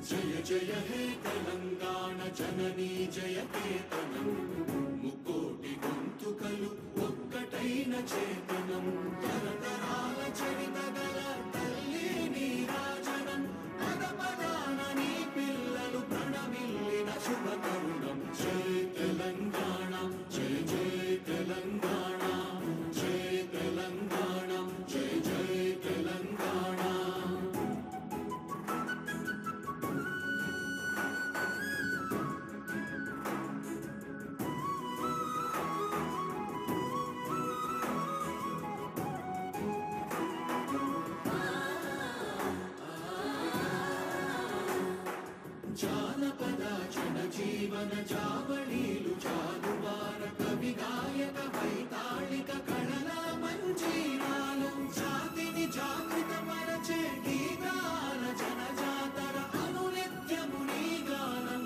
జయ జయ హే తెలంగాణ జననీ జయ కేతనం, ముకోటి గొంతుకలు ఒక్కటైన చేతనం, తరతరాల చరిత గల తల్లి నీరాజనం, పద పదాన నీ పిల్లలు ప్రణమిల్లిన శుభ తరుణం. జయ తెలంగాణ, జయ జయ తెలంగాణ, జయ తెలంగాణ, జయ జయ తెలంగాణ. జానపద జనజీవన జావళీలు జాలువార కవి గాయక వైతాళిక కళల మంజీరాలు, జాతిని జాగృత మరచే గీతాల జనజాతర అనునిత్యము నీ గానం,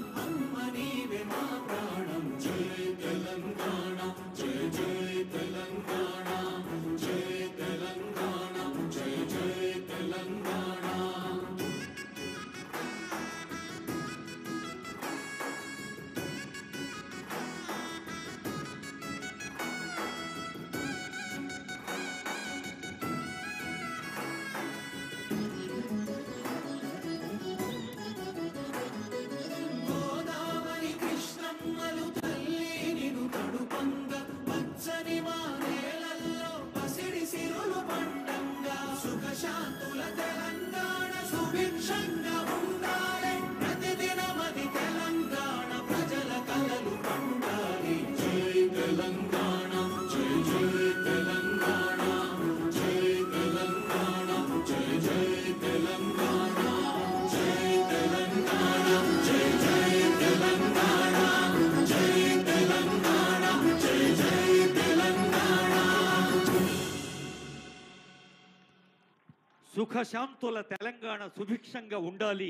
సుఖశాంతుల తెలంగాణ సుభిక్షంగా ఉండాలి,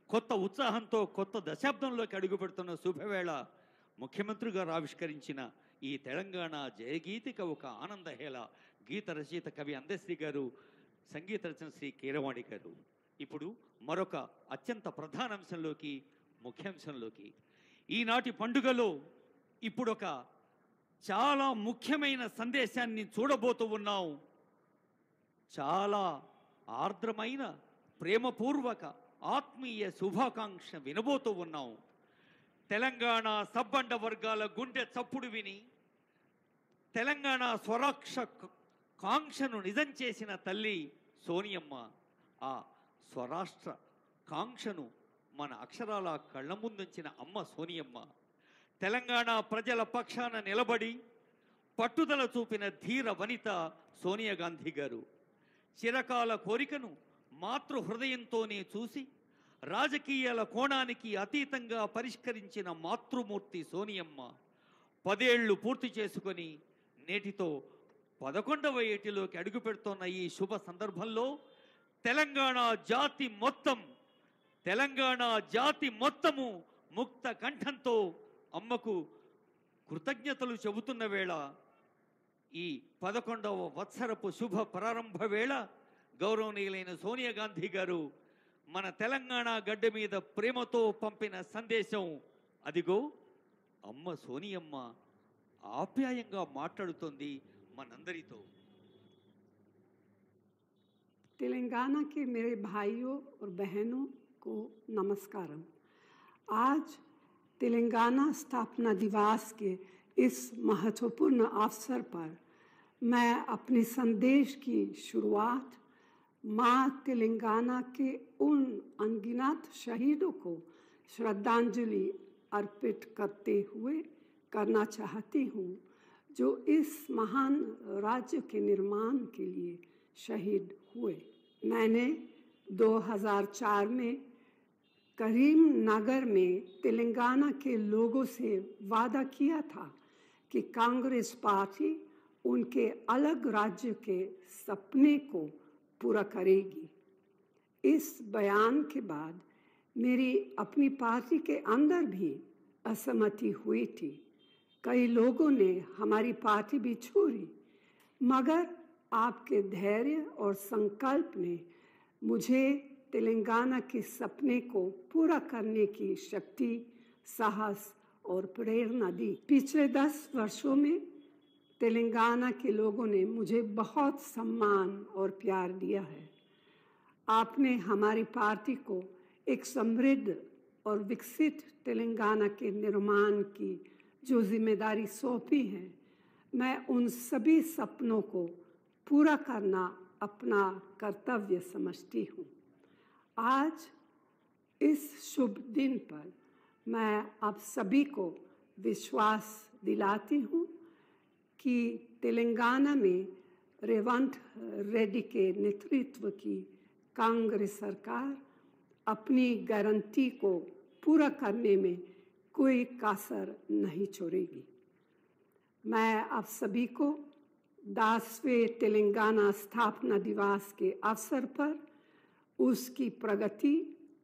కొత్త ఉత్సాహంతో కొత్త దశాబ్దంలోకి అడుగుపెడుతున్న శుభవేళ ముఖ్యమంత్రి గారు ఆవిష్కరించిన ఈ తెలంగాణ జయగీతిక ఒక ఆనందహేళ. గీత రచయిత కవి అందశ్రీ గారు, సంగీత రచన శ్రీ కీరవాణి గారు. ఇప్పుడు మరొక అత్యంత ప్రధాన అంశంలోకి, ముఖ్యాంశంలోకి, ఈనాటి పండుగలో ఇప్పుడొక చాలా ముఖ్యమైన సందేశాన్ని చూడబోతూ ఉన్నాం. చాలా ఆర్ద్రమైన ప్రేమపూర్వక ఆత్మీయ శుభాకాంక్ష వినబోతూ ఉన్నాం. తెలంగాణ సబ్బండ వర్గాల గుండె చప్పుడు విని తెలంగాణ స్వరాక్ష కాంక్షను నిజం చేసిన తల్లి సోనియమ్మ. ఆ స్వరాష్ట్ర కాంక్షను మన అక్షరాల కళ్ళ ముందుంచిన అమ్మ సోనియమ్మ. తెలంగాణ ప్రజల పక్షాన నిలబడి పట్టుదల చూపిన ధీర వనిత సోనియా గాంధీ గారు. చిరకాల కోరికను మాతృ హృదయంతోనే చూసి రాజకీయాల కోణానికి అతీతంగా పరిష్కరించిన మాతృమూర్తి సోనియమ్మ 10 ఏళ్లు పూర్తి చేసుకొని నేటితో 11వ ఏటిలోకి అడుగుపెడుతున్న ఈ శుభ సందర్భంలో తెలంగాణ జాతి మొత్తము ముక్త కంఠంతో అమ్మకు కృతజ్ఞతలు చెబుతున్న వేళ, ఈ 11వ వత్సరపు శుభ ప్రారంభ వేళ గౌరవనీయులైన సోనియా గాంధీ గారు మన తెలంగాణ గడ్డ మీద ప్రేమతో పంపిన సందేశం. అదిగో అమ్మ సోనియమ్మ ఆప్యాయంగా మాట్లాడుతోంది మనందరితో. तेलंगाना के मेरे भाइयों और बहनों को नमस्कारम। आज तेलंगाना स्थापना दिवस के इस महत्वपूर्ण अवसर पर मैं अपने संदेश की शुरुआत माँ तेलंगाना के उन अनगिनत शहीदों को श्रद्धांजलि अर्पित करते हुए करना चाहती हूँ, जो इस महान राज्य के निर्माण के लिए शहीद हुए। मैंने 2004 में करीमनगर में तेलंगाना के लोगों से वादा किया था कि कांग्रेस पार्टी उनके अलग राज्य के सपने को पूरा करेगी। इस बयान के बाद मेरी अपनी पार्टी के अंदर भी असहमति हुई थी। कई लोगों ने हमारी पार्टी भी छोड़ी, मगर आपके धैर्य और संकल्प ने मुझे तेलंगाना के सपने को पूरा करने की शक्ति, साहस और प्रेरणा दी। पिछले 10 वर्षों में तेलंगाना के लोगों ने मुझे बहुत सम्मान और प्यार दिया है। आपने हमारी पार्टी को एक समृद्ध और विकसित तेलंगाना के निर्माण की जो जिम्मेदारी सौंपी है, मैं उन सभी सपनों को पूरा करना अपना कर्तव्य समझती हूँ। आज इस शुभ दिन पर मैं आप सभी को विश्वास दिलाती हूँ कि तेलंगाना में रेवंत रेड्डी के नेतृत्व की कांग्रेस सरकार अपनी गारंटी को पूरा करने में कोई कसर नहीं छोड़ेगी। मैं आप सभी को 10वें तेलंगाना स्थापना दिवस के अवसर पर उसकी प्रगति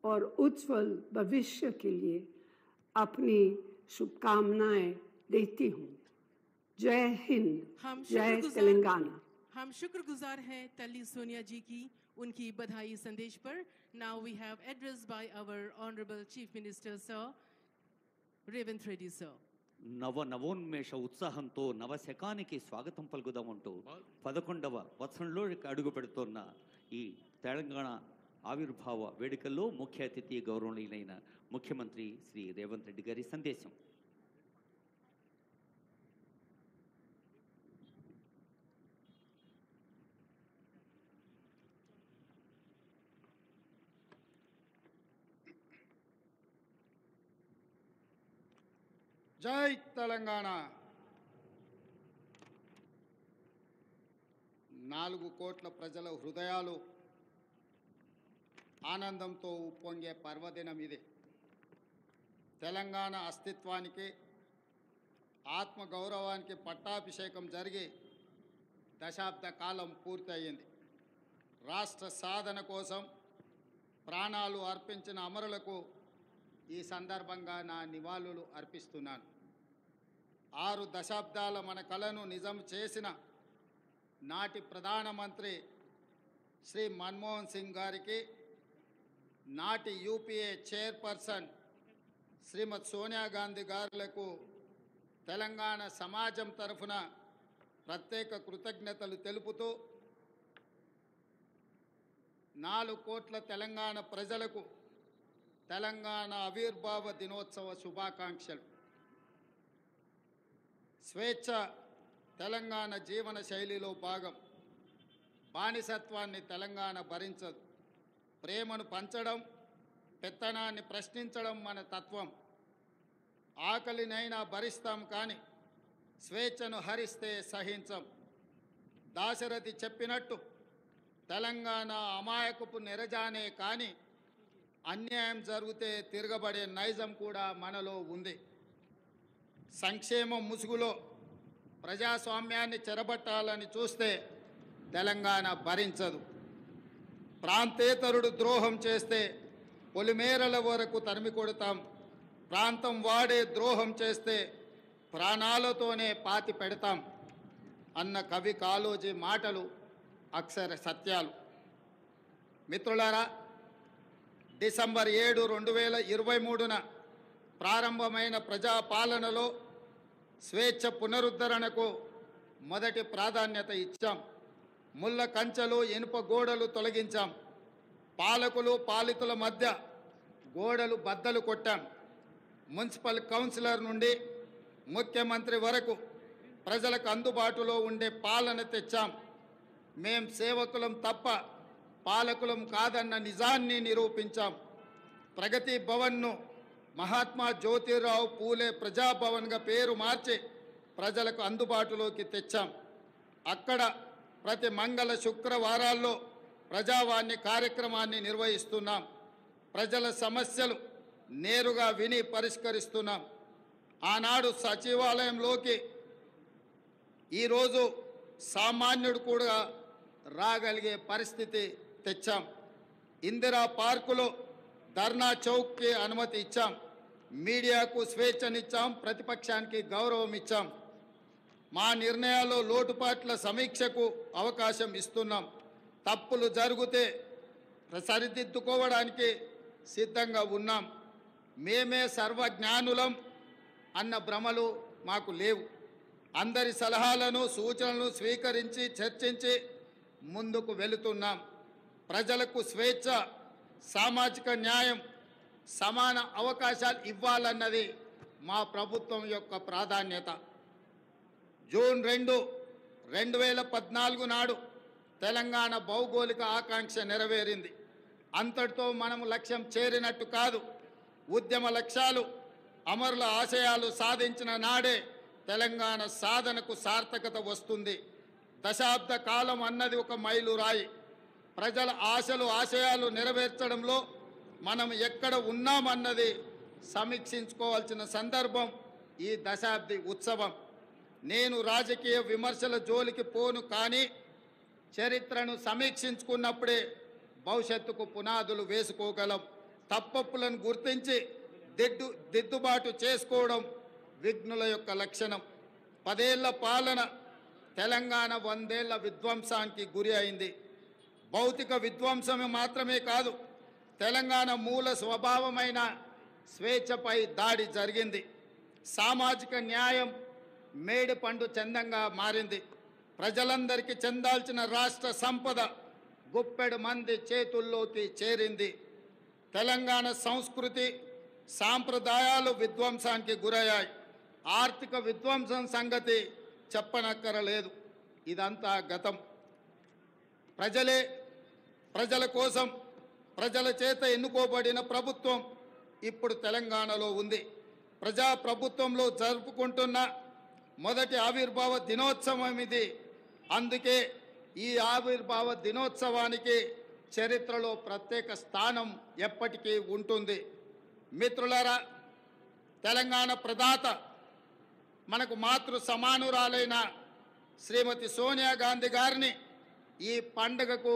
और उज्जवल भविष्य के लिए अपनी शुभकामनाएं देती हूँ। जय हिंद, जय तेलंगाना। हम शुक्रगुजार हैं तल्ली सोनिया जी की उनकी बधाई संदेश पर। Now we have address by our honourable chief minister sir Revanth Reddy sir. నవోన్మేష ఉత్సాహంతో నవశకానికి స్వాగతం పలుకుదామంటూ 11వ వత్సరంలో అడుగు పెడుతున్న ఈ తెలంగాణ ఆవిర్భావ వేడుకల్లో ముఖ్య అతిథి గౌరవనీయులైన ముఖ్యమంత్రి శ్రీ రేవంత్ రెడ్డి గారి సందేశం. జై తెలంగాణ. 4 కోట్ల ప్రజల హృదయాలు ఆనందంతో ఉప్పొంగే పర్వదినం ఇది. తెలంగాణ అస్తిత్వానికి, ఆత్మగౌరవానికి పట్టాభిషేకం జరిగి దశాబ్ద కాలం పూర్తి అయ్యింది. రాష్ట్ర సాధన కోసం ప్రాణాలు అర్పించిన అమరులకు ఈ సందర్భంగా నా నివాళులు అర్పిస్తున్నాను. 6 దశాబ్దాల మన కలను నిజం చేసిన నాటి ప్రధానమంత్రి శ్రీ మన్మోహన్ సింగ్ గారికి, నాటి యూపీఏ చైర్పర్సన్ శ్రీమతి సోనియా గాంధీ గారులకు తెలంగాణ సమాజం తరఫున ప్రత్యేక కృతజ్ఞతలు తెలుపుతూ 4 కోట్ల తెలంగాణ ప్రజలకు తెలంగాణ ఆవిర్భావ దినోత్సవ శుభాకాంక్షలు. స్వేచ్ఛ తెలంగాణ జీవన శైలిలో భాగం. బానిసత్వాన్ని తెలంగాణ భరించదు. ప్రేమను పంచడం, పెత్తనాన్ని ప్రశ్నించడం మన తత్వం. ఆకలినైనా భరిస్తాం కానీ స్వేచ్ఛను హరిస్తే సహించం. దాశరథి చెప్పినట్టు తెలంగాణ అమాయకపు నెరజానే కానీ అన్యాయం జరిగితే తిరగబడే నైజం కూడా మనలో ఉంది. సంక్షేమం ముసుగులో ప్రజాస్వామ్యాన్ని చెరబట్టాలని చూస్తే తెలంగాణ భరించదు. ప్రాంతేతరుడు ద్రోహం చేస్తే పొలిమేరల వరకు తరిమి కొడతాం. ప్రాంతం వాడే ద్రోహం చేస్తే ప్రాణాలతోనే పాతి పెడతాం అన్న కవి కాళోజీ మాటలు అక్షర సత్యాలు. మిత్రులారా, డిసెంబర్ 7, 2023న ప్రారంభమైన ప్రజాపాలనలో స్వేచ్ఛ పునరుద్ధరణకు మొదటి ప్రాధాన్యత ఇచ్చాం. ముళ్ళ కంచెలు, ఇనుప గోడలు తొలగించాం. పాలకులు పాలితుల మధ్య గోడలు బద్దలు కొట్టాం. మున్సిపల్ కౌన్సిలర్ నుండి ముఖ్యమంత్రి వరకు ప్రజలకు అందుబాటులో ఉండే పాలన తెచ్చాం. మేం సేవకులం తప్ప పాలకులం కాదన్న నిజాన్ని నిరూపించాం. ప్రగతి భవన్ను మహాత్మా జ్యోతిరావు పూలే ప్రజాభవన్గా పేరు మార్చి ప్రజలకు అందుబాటులోకి తెచ్చాం. అక్కడ ప్రతి మంగళ శుక్రవారాల్లో ప్రజావాణి కార్యక్రమాన్ని నిర్వహిస్తున్నాం. ప్రజల సమస్యలు నేరుగా విని పరిష్కరిస్తున్నాం. ఆనాడు సచివాలయంలోకి ఈరోజు సామాన్యుడు కూడా రాగలిగే పరిస్థితి తెచ్చాం. ఇందిరా పార్కులో ధర్నా చౌక్కి అనుమతి ఇచ్చాం. మీడియాకు స్వేచ్ఛనిచ్చాం. ప్రతిపక్షానికి గౌరవం ఇచ్చాం. మా నిర్ణయాల్లో లోటుపాట్ల సమీక్షకు అవకాశం ఇస్తున్నాం. తప్పులు జరిగితే సరిదిద్దుకోవడానికి సిద్ధంగా ఉన్నాం. మేమే సర్వజ్ఞానులం అన్న భ్రమలు మాకు లేవు. అందరి సలహాలను సూచనలను స్వీకరించి చర్చించి ముందుకు వెళుతున్నాం. ప్రజలకు స్వేచ్ఛ, సామాజిక న్యాయం, సమాన అవకాశాలు ఇవ్వాలన్నది మా ప్రభుత్వం యొక్క ప్రాధాన్యత. జూన్ 2, 2014 నాడు తెలంగాణ భౌగోళిక ఆకాంక్ష నెరవేరింది. అంతటితో మనము లక్ష్యం చేరినట్టు కాదు. ఉద్యమ లక్ష్యాలు, అమరుల ఆశయాలు సాధించిన నాడే తెలంగాణ సాధనకు సార్థకత వస్తుంది. దశాబ్ద కాలం అన్నది ఒక మైలురాయి. ప్రజల ఆశలు, ఆశయాలు నెరవేర్చడంలో మనం ఎక్కడ ఉన్నామన్నది సమీక్షించుకోవాల్సిన సందర్భం ఈ దశాబ్ది ఉత్సవం. నేను రాజకీయ విమర్శల జోలికి పోను, కానీ చరిత్రను సమీక్షించుకున్నప్పుడే భవిష్యత్తుకు పునాదులు వేసుకోగలం. తప్పప్పులను గుర్తించి దిద్దుబాటు చేసుకోవడం విఘ్నుల యొక్క లక్షణం. 10 ఏళ్ల పాలన తెలంగాణ 100 ఏళ్ల విధ్వంసానికి గురి అయింది. భౌతిక విధ్వంసమే మాత్రమే కాదు, తెలంగాణ మూల స్వభావమైన స్వేచ్ఛపై దాడి జరిగింది. సామాజిక న్యాయం మేడి పండు చందంగా మారింది. ప్రజలందరికీ చెందాల్సిన రాష్ట్ర సంపద గుప్పెడు మంది చేతుల్లోకి చేరింది. తెలంగాణ సంస్కృతి, సాంప్రదాయాలు విధ్వంసానికి గురయ్యాయి. ఆర్థిక విధ్వంసం సంగతి చెప్పనక్కరలేదు. ఇదంతా గతం. ప్రజలే, ప్రజల కోసం, ప్రజల చేత ఎన్నుకోబడిన ప్రభుత్వం ఇప్పుడు తెలంగాణలో ఉంది. ప్రజాప్రభుత్వంలో జరుపుకుంటున్న మొదటి ఆవిర్భావ దినోత్సవం ఇది. అందుకే ఈ ఆవిర్భావ దినోత్సవానికి చరిత్రలో ప్రత్యేక స్థానం ఎప్పటికీ ఉంటుంది. మిత్రులారా, తెలంగాణ ప్రదాత, మనకు మాతృ సమానురాలైన శ్రీమతి సోనియా గాంధీ గారిని ఈ పండుగకు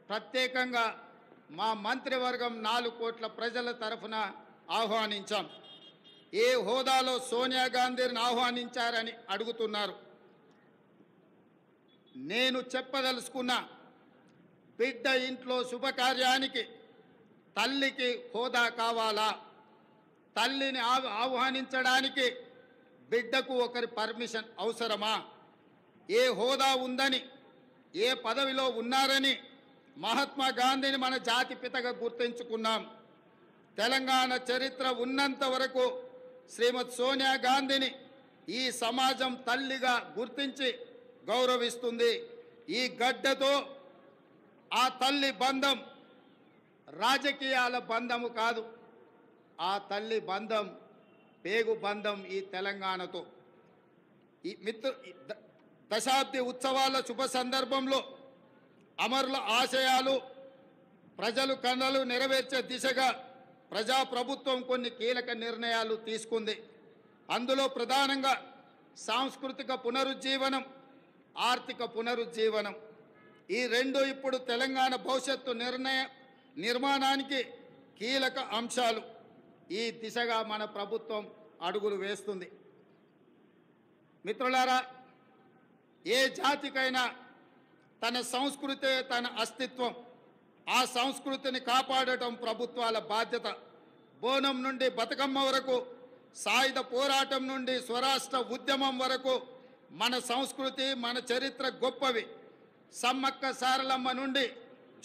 ప్రత్యేకంగా మా మంత్రివర్గం 4 కోట్ల ప్రజల తరఫున ఆహ్వానించాం. ఏ హోదాలో సోనియా గాంధీని ఆహ్వానించారని అడుగుతున్నారు. నేను చెప్పదలుచుకున్న బిడ్డ ఇంట్లో శుభకార్యానికి తల్లికి హోదా కావాలా? తల్లిని ఆహ్వానించడానికి బిడ్డకు ఒకరి పర్మిషన్ అవసరమా? ఏ హోదా ఉందని, ఏ పదవిలో ఉన్నారని మహాత్మా గాంధీని మన జాతిపితగా గుర్తించుకున్నాం. తెలంగాణ చరిత్ర ఉన్నంత వరకు శ్రీమతి సోనియా గాంధీని ఈ సమాజం తల్లిగా గుర్తించి గౌరవిస్తుంది. ఈ గడ్డతో ఆ తల్లి బంధం రాజకీయాల బంధము కాదు, ఆ తల్లి బంధం పేగు బంధం ఈ తెలంగాణతో. ఈ దశాబ్ది ఉత్సవాల శుభ సందర్భంలో అమరుల ఆశయాలు ప్రజలు కళలు నెరవేర్చే దిశగా ప్రజాప్రభుత్వం కొన్ని కీలక నిర్ణయాలు తీసుకుంది. అందులో ప్రధానంగా సాంస్కృతిక పునరుజ్జీవనం, ఆర్థిక పునరుజ్జీవనం, ఈ రెండు ఇప్పుడు తెలంగాణ భవిష్యత్తు నిర్మాణానికి కీలక అంశాలు. ఈ దిశగా మన ప్రభుత్వం అడుగులు వేస్తుంది. మిత్రులారా, ఏ జాతికైనా తన సంస్కృతే తన అస్తిత్వం. ఆ సంస్కృతిని కాపాడటం ప్రభుత్వాల బాధ్యత. బోనం నుండి బతుకమ్మ వరకు, సాయుధ పోరాటం నుండి స్వరాష్ట్ర ఉద్యమం వరకు మన సంస్కృతి, మన చరిత్ర గొప్పవి. సమ్మక్క సారలమ్మ నుండి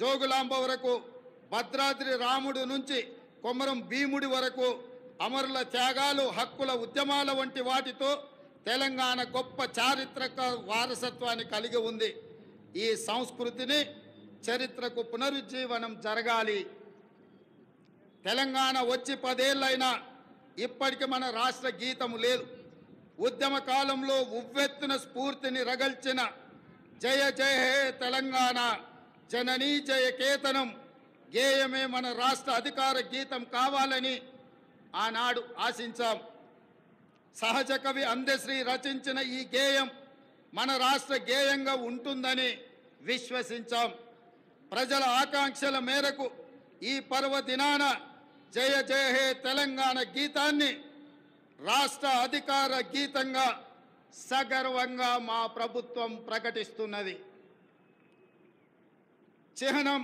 జోగులాంబ వరకు, భద్రాద్రి రాముడు నుంచి కొమరం భీముడి వరకు అమరుల త్యాగాలు, హక్కుల ఉద్యమాల వంటి వాటితో తెలంగాణ గొప్ప చారిత్రక వారసత్వాన్ని కలిగి ఉంది. ఈ సంస్కృతిని, చరిత్రకు పునరుజ్జీవనం జరగాలి. తెలంగాణ వచ్చి 10 ఏళ్ళైనా ఇప్పటికి మన రాష్ట్ర గీతము లేదు. ఉద్యమ కాలంలో ఉవ్వెత్తున స్ఫూర్తిని రగల్చిన జయ జయ హే తెలంగాణ జననీ జయ కేతనం గేయమే మన రాష్ట్ర అధికార గీతం కావాలని ఆనాడు ఆశించాం. సహజ కవి అందశ్రీ రచించిన ఈ గేయం మన రాష్ట్ర గేయంగా ఉంటుందని విశ్వసించాం. ప్రజల ఆకాంక్షల మేరకు ఈ పర్వదినాన జయ జయ హే తెలంగాణ గీతాన్ని రాష్ట్ర అధికార గీతంగా సగర్వంగా మా ప్రభుత్వం ప్రకటిస్తున్నది. చిహ్నం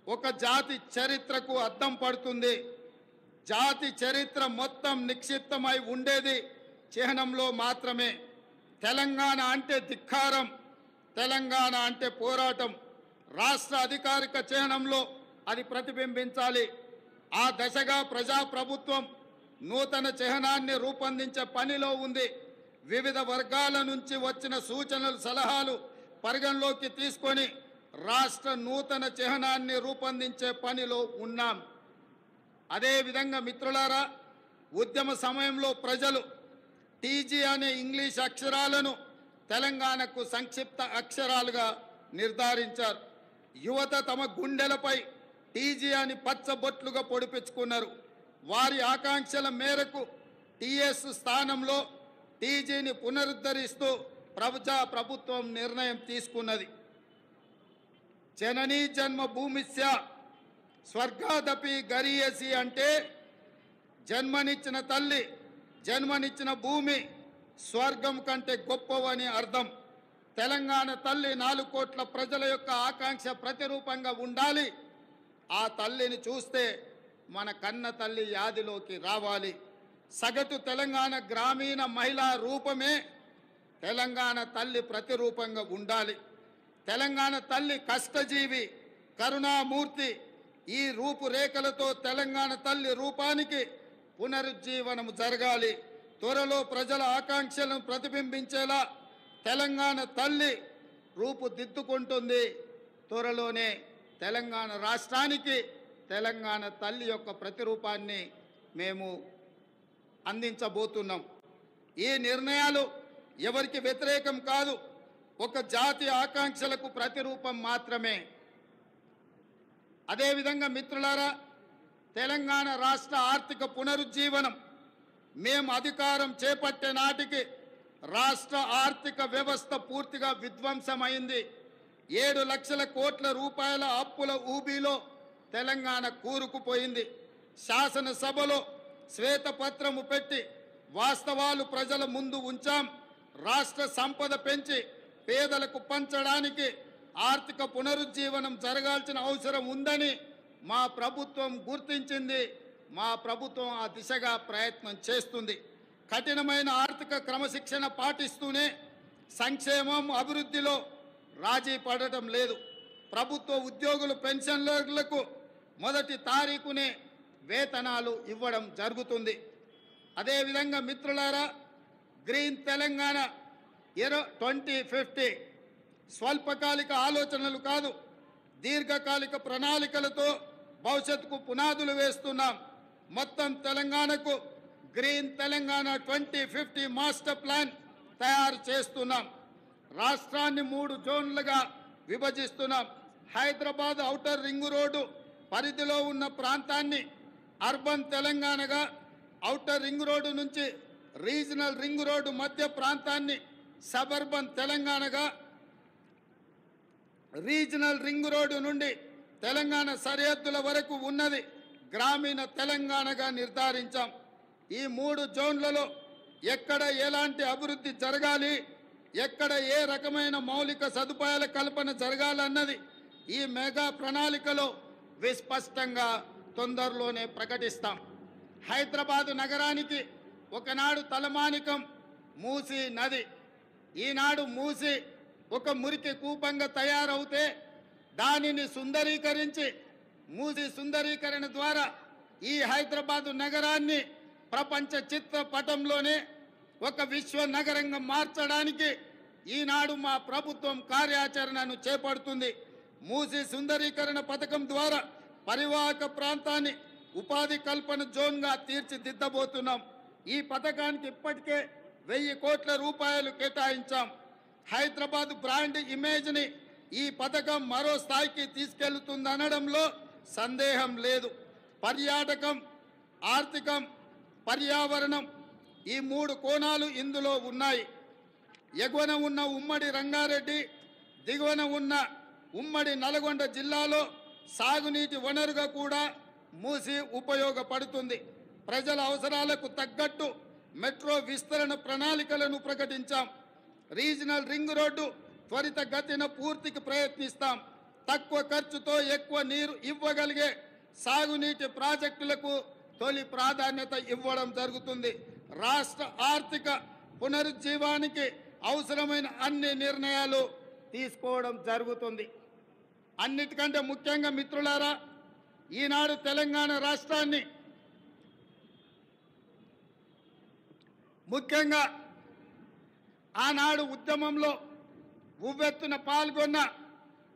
ఒక జాతి చరిత్రకు అద్దం పడుతుంది. జాతి చరిత్ర మొత్తం నిక్షిప్తమై ఉండేది చిహ్నంలో మాత్రమే. తెలంగాణ అంటే ధిక్కారం, తెలంగాణ అంటే పోరాటం. రాష్ట్ర అధికారిక చిహ్నంలో అది ప్రతిబింబించాలి. ఆ దశగా ప్రజాప్రభుత్వం నూతన చిహ్నాన్ని రూపొందించే పనిలో ఉంది. వివిధ వర్గాల నుంచి వచ్చిన సూచనలు, సలహాలు పరిగణలోకి తీసుకొని రాష్ట్ర నూతన చిహ్నాన్ని రూపొందించే పనిలో ఉన్నాం. అదేవిధంగా మిత్రులారా, ఉద్యమ సమయంలో ప్రజలు టీజీ అనే ఇంగ్లీష్ అక్షరాలను తెలంగాణకు సంక్షిప్త అక్షరాలుగా నిర్ధారించారు. యువత తమ గుండెలపై టీజీ అని పచ్చబొట్లుగా పొడిపించుకున్నారు. వారి ఆకాంక్షల మేరకు టీఎస్ స్థానంలో టీజీని పునరుద్ధరిస్తూ ప్రభుత్వం నిర్ణయం తీసుకున్నది. జననీ జన్మభూమిస్య స్వర్గాదపి గరీయసి అంటే జన్మనిచ్చిన తల్లి, జన్మనిచ్చిన భూమి స్వర్గం కంటే గొప్పవని అర్థం. తెలంగాణ తల్లి 4 కోట్ల ప్రజల యొక్క ఆకాంక్ష ప్రతిరూపంగా ఉండాలి. ఆ తల్లిని చూస్తే మన కన్న తల్లి యాదిలోకి రావాలి. సగటు తెలంగాణ గ్రామీణ మహిళా రూపమే తెలంగాణ తల్లి ప్రతిరూపంగా ఉండాలి. తెలంగాణ తల్లి కష్టజీవి, కరుణామూర్తి. ఈ రూపురేఖలతో తెలంగాణ తల్లి రూపానికి పునరుజ్జీవనం జరగాలి. త్వరలో ప్రజల ఆకాంక్షలను ప్రతిబింబించేలా తెలంగాణ తల్లి రూపుదిద్దుకుంటుంది. త్వరలోనే తెలంగాణ రాష్ట్రానికి తెలంగాణ తల్లి యొక్క ప్రతిరూపాన్ని మేము అందించబోతున్నాం. ఈ నిర్ణయాలు ఎవరికి వ్యతిరేకం కాదు, ఒక జాతి ఆకాంక్షలకు ప్రతిరూపం మాత్రమే. అదేవిధంగా మిత్రులారా, తెలంగాణ రాష్ట్ర ఆర్థిక పునరుజ్జీవనం మేము అధికారం చేపట్టే నాటికి రాష్ట్ర ఆర్థిక వ్యవస్థ పూర్తిగా విధ్వంసమైంది. 7 లక్షల కోట్ల రూపాయల అప్పుల ఊబిలో తెలంగాణ కూరుకుపోయింది. శాసనసభలో శ్వేతపత్రము పెట్టి వాస్తవాలు ప్రజల ముందు ఉంచాం. రాష్ట్ర సంపద పెంచి పేదలకు పంచడానికి ఆర్థిక పునరుజ్జీవనం జరగాల్సిన అవసరం ఉందని మా ప్రభుత్వం గుర్తించింది. మా ప్రభుత్వం ఆ దిశగా ప్రయత్నం చేస్తుంది. కఠినమైన ఆర్థిక క్రమశిక్షణ పాటిస్తూనే సంక్షేమం అభివృద్ధిలో రాజీ పడటం లేదు. ప్రభుత్వ ఉద్యోగులు పెన్షన్లకు మొదటి తారీఖునే వేతనాలు ఇవ్వడం జరుగుతుంది. అదేవిధంగా మిత్రులారా, గ్రీన్ తెలంగాణ 2050 స్వల్పకాలిక ఆలోచనలు కాదు, దీర్ఘకాలిక ప్రణాళికలతో భవిష్యత్తుకు పునాదులు వేస్తున్నాం. మొత్తం తెలంగాణకు గ్రీన్ తెలంగాణ 2050 మాస్టర్ ప్లాన్ తయారు చేస్తున్నాం. రాష్ట్రాన్ని 3 జోన్లుగా విభజిస్తున్నాం. హైదరాబాద్ ఔటర్ రింగ్ రోడ్డు పరిధిలో ఉన్న ప్రాంతాన్ని అర్బన్ తెలంగాణగా, ఔటర్ రింగ్ రోడ్డు నుంచి రీజనల్ రింగ్ రోడ్డు మధ్య ప్రాంతాన్ని సబర్బన్ తెలంగాణగా, రీజనల్ రింగ్ రోడ్డు నుండి తెలంగాణ సరిహద్దుల వరకు ఉన్నది గ్రామీణ తెలంగాణగా నిర్ధారించాం. ఈ 3 జోన్లలో ఎక్కడ ఎలాంటి అభివృద్ధి జరగాలి, ఎక్కడ ఏ రకమైన మౌలిక సదుపాయాల కల్పన జరగాలన్నది ఈ మెగా ప్రణాళికలో విస్పష్టంగా తొందరలోనే ప్రకటిస్తాం. హైదరాబాదు నగరానికి ఒకనాడు తలమానికం మూసీ నది. ఈనాడు మూసీ ఒక మురికి కూపంగా తయారవుతే దానిని సుందరీకరించి, మూసీ సుందరీకరణ ద్వారా ఈ హైదరాబాదు నగరాన్ని ప్రపంచ చిత్రపటంలోనే ఒక విశ్వ నగరంగా మార్చడానికి ఈనాడు మా ప్రభుత్వం కార్యాచరణను చేపడుతుంది. మూసీ సుందరీకరణ పథకం ద్వారా పరివాహక ప్రాంతాన్ని ఉపాధి కల్పన జోన్గా తీర్చిదిద్దబోతున్నాం. ఈ పథకానికి ఇప్పటికే 1000 కోట్ల రూపాయలు కేటాయించాం. హైదరాబాద్ బ్రాండ్ ఇమేజ్ని ఈ పథకం మరో స్థాయికి తీసుకెళ్తుందనడంలో సందేహం లేదు. పర్యాటకం, ఆర్థికం, పర్యావరణం ఈ 3 కోణాలు ఇందులో ఉన్నాయి. ఎగువన ఉన్న ఉమ్మడి రంగారెడ్డి, దిగువన ఉన్న ఉమ్మడి నల్గొండ జిల్లాలో సాగునీటి వనరుగా కూడా మూసీ ఉపయోగపడుతుంది. ప్రజల అవసరాలకు తగ్గట్టు మెట్రో విస్తరణ ప్రణాళికలను ప్రకటించాం. రీజనల్ రింగ్ రోడ్డు త్వరితగతిన పూర్తికి ప్రయత్నిస్తాం. తక్కువ ఖర్చుతో ఎక్కువ నీరు ఇవ్వగలిగే సాగునీటి ప్రాజెక్టులకు తొలి ప్రాధాన్యత ఇవ్వడం జరుగుతుంది. రాష్ట్ర ఆర్థిక పునరుజ్జీవానికి అవసరమైన అన్ని నిర్ణయాలు తీసుకోవడం జరుగుతుంది. అన్నిటికంటే ముఖ్యంగా మిత్రులారా, ఈనాడు తెలంగాణ రాష్ట్రాన్ని ముఖ్యంగా ఆనాడు ఉద్యమంలో ఉవ్వెత్తున పాల్గొన్న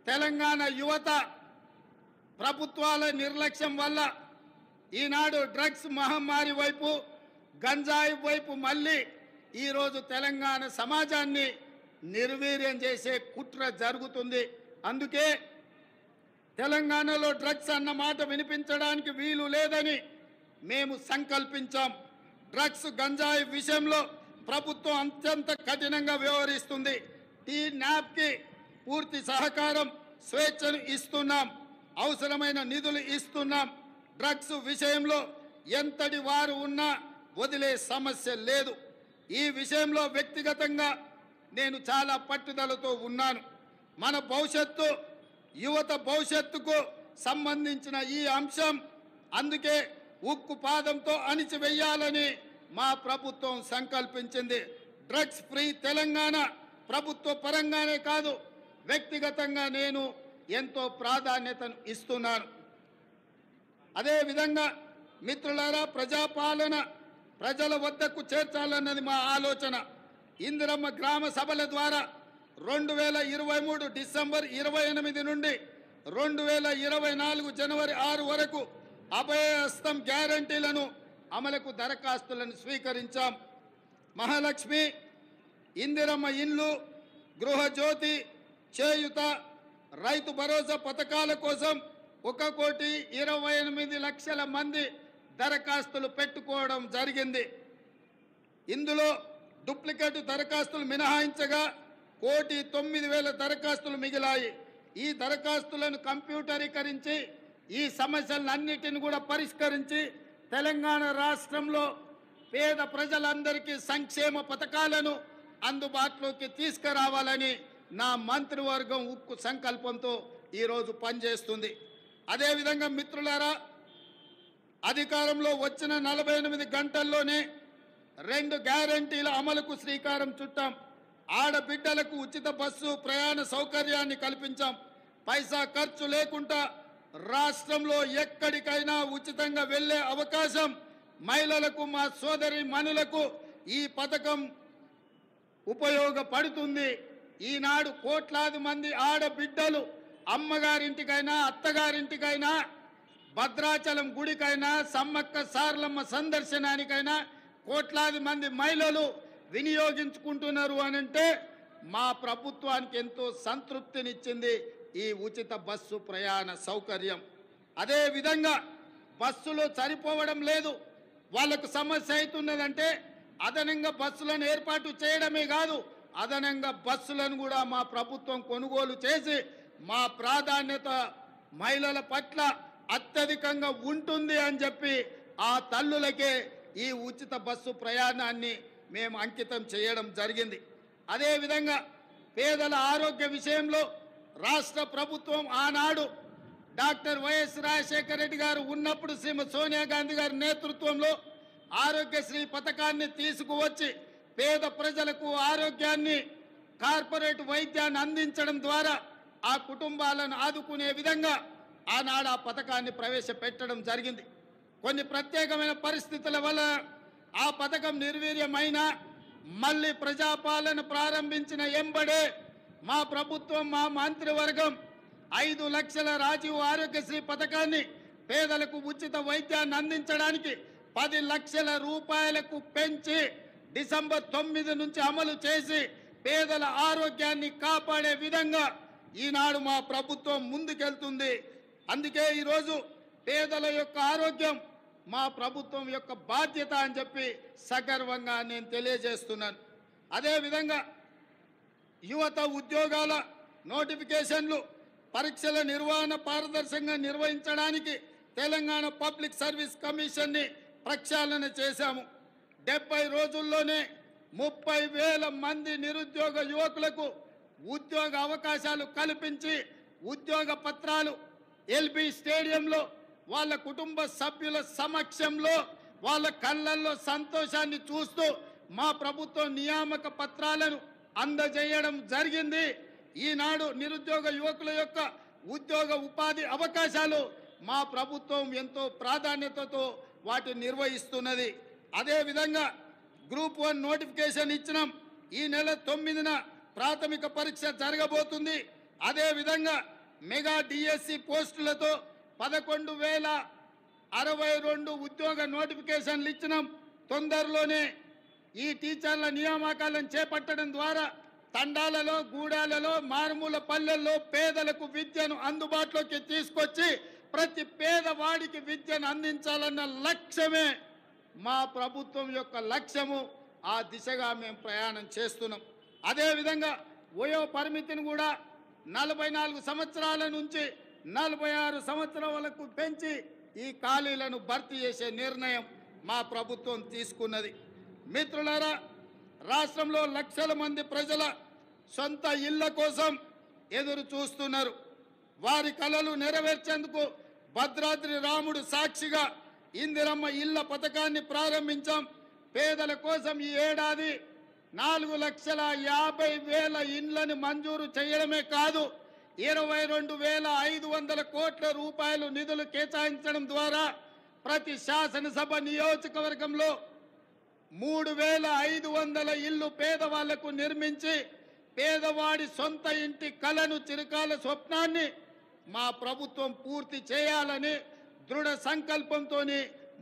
తెలంగాణ యువత ప్రభుత్వాల నిర్లక్ష్యం వల్ల ఈనాడు డ్రగ్స్ మహమ్మారి వైపు, గంజాయి వైపు మళ్ళీ ఈరోజు తెలంగాణ సమాజాన్ని నిర్వీర్యం చేసే కుట్ర జరుగుతుంది. అందుకే తెలంగాణలో డ్రగ్స్ అన్న మాట వినిపించడానికి వీలు లేదని మేము సంకల్పించాం. డ్రగ్స్, గంజాయి విషయంలో ప్రభుత్వం అత్యంత కఠినంగా వ్యవహరిస్తుంది. టీ-న్యాప్కి పూర్తి సహకారం, స్వేచ్ఛను ఇస్తున్నాం. అవసరమైన నిధులు ఇస్తున్నాం. డ్రగ్స్ విషయంలో ఎంతటి వారు ఉన్నా వదిలే సమస్య లేదు. ఈ విషయంలో వ్యక్తిగతంగా నేను చాలా పట్టుదలతో ఉన్నాను. మన భవిష్యత్తు, యువత భవిష్యత్తుకు సంబంధించిన ఈ అంశం అందుకే ఉక్కు పాదంతో అణిచివేయాలని మా ప్రభుత్వం సంకల్పించింది. డ్రగ్స్ ఫ్రీ తెలంగాణ ప్రభుత్వ పరంగానే కాదు, వ్యక్తిగతంగా నేను ఎంతో ప్రాధాన్యతను ఇస్తున్నాను. అదేవిధంగా మిత్రులారా, ప్రజాపాలన ప్రజల వద్దకు చేర్చాలన్నది మా ఆలోచన. ఇందిరమ్మ గ్రామ సభల ద్వారా 2023 డిసెంబర్ 28 నుండి 2024 జనవరి 6 వరకు అభయహస్తం గ్యారంటీలను అమలుకు దరఖాస్తులను స్వీకరించాం. మహాలక్ష్మి, ఇందిరమ్మ ఇండ్లు, గృహజ్యోతి, చేయుత, రైతు భరోసా పథకాల కోసం 1,28,00,000 మంది దరఖాస్తులు పెట్టుకోవడం జరిగింది. ఇందులో డూప్లికేట్ దరఖాస్తులు మినహాయించగా 1,09,000 దరఖాస్తులు మిగిలాయి. ఈ దరఖాస్తులను కంప్యూటరీకరించి ఈ సమస్యలన్నిటిని కూడా పరిష్కరించి తెలంగాణ రాష్ట్రంలో పేద ప్రజలందరికీ సంక్షేమ పథకాలను అందుబాటులోకి తీసుకురావాలని నా మంత్రివర్గం ఉక్కు సంకల్పంతో ఈరోజు పనిచేస్తుంది. అదేవిధంగా మిత్రులారా, అధికారంలో వచ్చిన 48 గంటల్లోనే 2 గ్యారంటీల అమలుకు శ్రీకారం చుట్టాం. ఆడబిడ్డలకు ఉచిత బస్సు ప్రయాణ సౌకర్యాన్ని కల్పించాం. పైసా ఖర్చు లేకుండా రాష్ట్రంలో ఎక్కడికైనా ఉచితంగా వెళ్ళే అవకాశం మహిళలకు, మా సోదరి మనులకు ఈ పథకం ఉపయోగపడుతుంది. ఈనాడు కోట్లాది మంది ఆడబిడ్డలు అమ్మగారింటికైనా అత్తగారింటికైనా భద్రాచలం గుడికైనా సమ్మక్క సారలమ్మ సందర్శనానికైనా కోట్లాది మంది మహిళలు వినియోగించుకుంటున్నారు అనంటే మా ప్రభుత్వానికి ఎంతో సంతృప్తినిచ్చింది ఈ ఉచిత బస్సు ప్రయాణ సౌకర్యం. అదేవిధంగా బస్సులు సరిపోవడం లేదు, వాళ్లకు సమస్య అవుతున్నదంటే అదనంగా బస్సులను ఏర్పాటు చేయడమే కాదు, అదనంగా బస్సులను కూడా మా ప్రభుత్వం కొనుగోలు చేసి మా ప్రాధాన్యత మహిళల పట్ల అత్యధికంగా ఉంటుంది అని చెప్పి ఆ తల్లులకే ఈ ఉచిత బస్సు ప్రయాణాన్ని మేము అంకితం చేయడం జరిగింది. అదేవిధంగా పేదల ఆరోగ్య విషయంలో రాష్ట్ర ప్రభుత్వం ఆనాడు డాక్టర్ వైఎస్ రాజశేఖర రెడ్డి గారు ఉన్నప్పుడు శ్రీమతి సోనియా గాంధీ గారి నేతృత్వంలో ఆరోగ్యశ్రీ పథకాన్ని తీసుకువచ్చి పేద ప్రజలకు ఆరోగ్యాన్ని, కార్పొరేట్ వైద్యాన్ని అందించడం ద్వారా ఆ కుటుంబాలను ఆదుకునే విధంగా ఆనాడు ఆ పథకాన్ని ప్రవేశపెట్టడం జరిగింది. కొన్ని ప్రత్యేకమైన పరిస్థితుల వల్ల ఆ పథకం నిర్వీర్యమైన మళ్ళీ ప్రజాపాలన ప్రారంభించిన ఎంబడే మా ప్రభుత్వం, మా మంత్రివర్గం 5 లక్షల రాజీవ్ ఆరోగ్యశ్రీ పథకాన్ని పేదలకు ఉచిత వైద్యాన్ని అందించడానికి 10 లక్షల రూపాయలకు పెంచి డిసెంబర్ 9 నుంచి అమలు చేసి పేదల ఆరోగ్యాన్ని కాపాడే విధంగా ఈనాడు మా ప్రభుత్వం ముందుకెళ్తుంది. అందుకే ఈరోజు పేదల యొక్క ఆరోగ్యం మా ప్రభుత్వం యొక్క బాధ్యత అని చెప్పి సగర్వంగా నేను తెలియజేస్తున్నాను. అదేవిధంగా యువత ఉద్యోగాల నోటిఫికేషన్లు, పరీక్షల నిర్వహణ పారదర్శకంగా నిర్వహించడానికి తెలంగాణ పబ్లిక్ సర్వీస్ కమిషన్ని ప్రక్షాళన చేశాము. 70 రోజుల్లోనే 30,000 మంది నిరుద్యోగ యువకులకు ఉద్యోగ అవకాశాలు కల్పించి ఉద్యోగ పత్రాలు ఎల్బీ స్టేడియంలో వాళ్ళ కుటుంబ సభ్యుల సమక్షంలో వాళ్ళ కళ్ళల్లో సంతోషాన్ని చూస్తూ మా ప్రభుత్వం నియామక పత్రాలను అందజేయడం జరిగింది. ఈనాడు నిరుద్యోగ యువకుల యొక్క ఉద్యోగ ఉపాధి అవకాశాలు మా ప్రభుత్వం ఎంతో ప్రాధాన్యతతో వాటిని నిర్వహిస్తున్నది. అదేవిధంగా గ్రూప్ 1 నోటిఫికేషన్ ఇచ్చినాం. ఈ నెల 9న ప్రాథమిక పరీక్ష జరగబోతుంది. అదేవిధంగా మెగా డిఎస్సి పోస్టులతో 11,062 ఉద్యోగ నోటిఫికేషన్లు ఇచ్చినాం. తొందరలోనే ఈ టీచర్ల నియామకాలను చేపట్టడం ద్వారా తండాలలో, గూడాలలో, మారుమూల పల్లెల్లో పేదలకు విద్యను అందుబాటులోకి తీసుకొచ్చి ప్రతి పేదవాడికి విద్యను అందించాలన్న లక్ష్యమే మా ప్రభుత్వం యొక్క లక్ష్యము. ఆ దిశగా మేము ప్రయాణం చేస్తున్నాం. అదేవిధంగా వయో పరిమితిని కూడా 44 సంవత్సరాల నుంచి 46 సంవత్సరాలకు పెంచి ఈ ఖాళీలను భర్తీ చేసే నిర్ణయం మా ప్రభుత్వం తీసుకున్నది. మిత్రులారా, రాష్ట్రంలో లక్షల మంది ప్రజల సొంత ఇళ్ల కోసం ఎదురు చూస్తున్నారు. వారి కలలు నెరవేర్చేందుకు భద్రాద్రి రాముడు సాక్షిగా ఇందిరమ్మ ఇళ్ల పథకాన్ని ప్రారంభించాం. పేదల కోసం ఈ ఏడాది 4,50,000 ఇండ్లను మంజూరు చేయడమే కాదు, 22,500 కోట్ల రూపాయలు నిధులు కేటాయించడం ద్వారా ప్రతి శాసనసభ నియోజకవర్గంలో 3,500 ఇళ్లు పేదవాళ్లకు నిర్మించి పేదవాడి సొంత ఇంటి కలను, చిరకాల స్వప్నాన్ని మా ప్రభుత్వం పూర్తి చేయాలని దృఢ సంకల్పంతో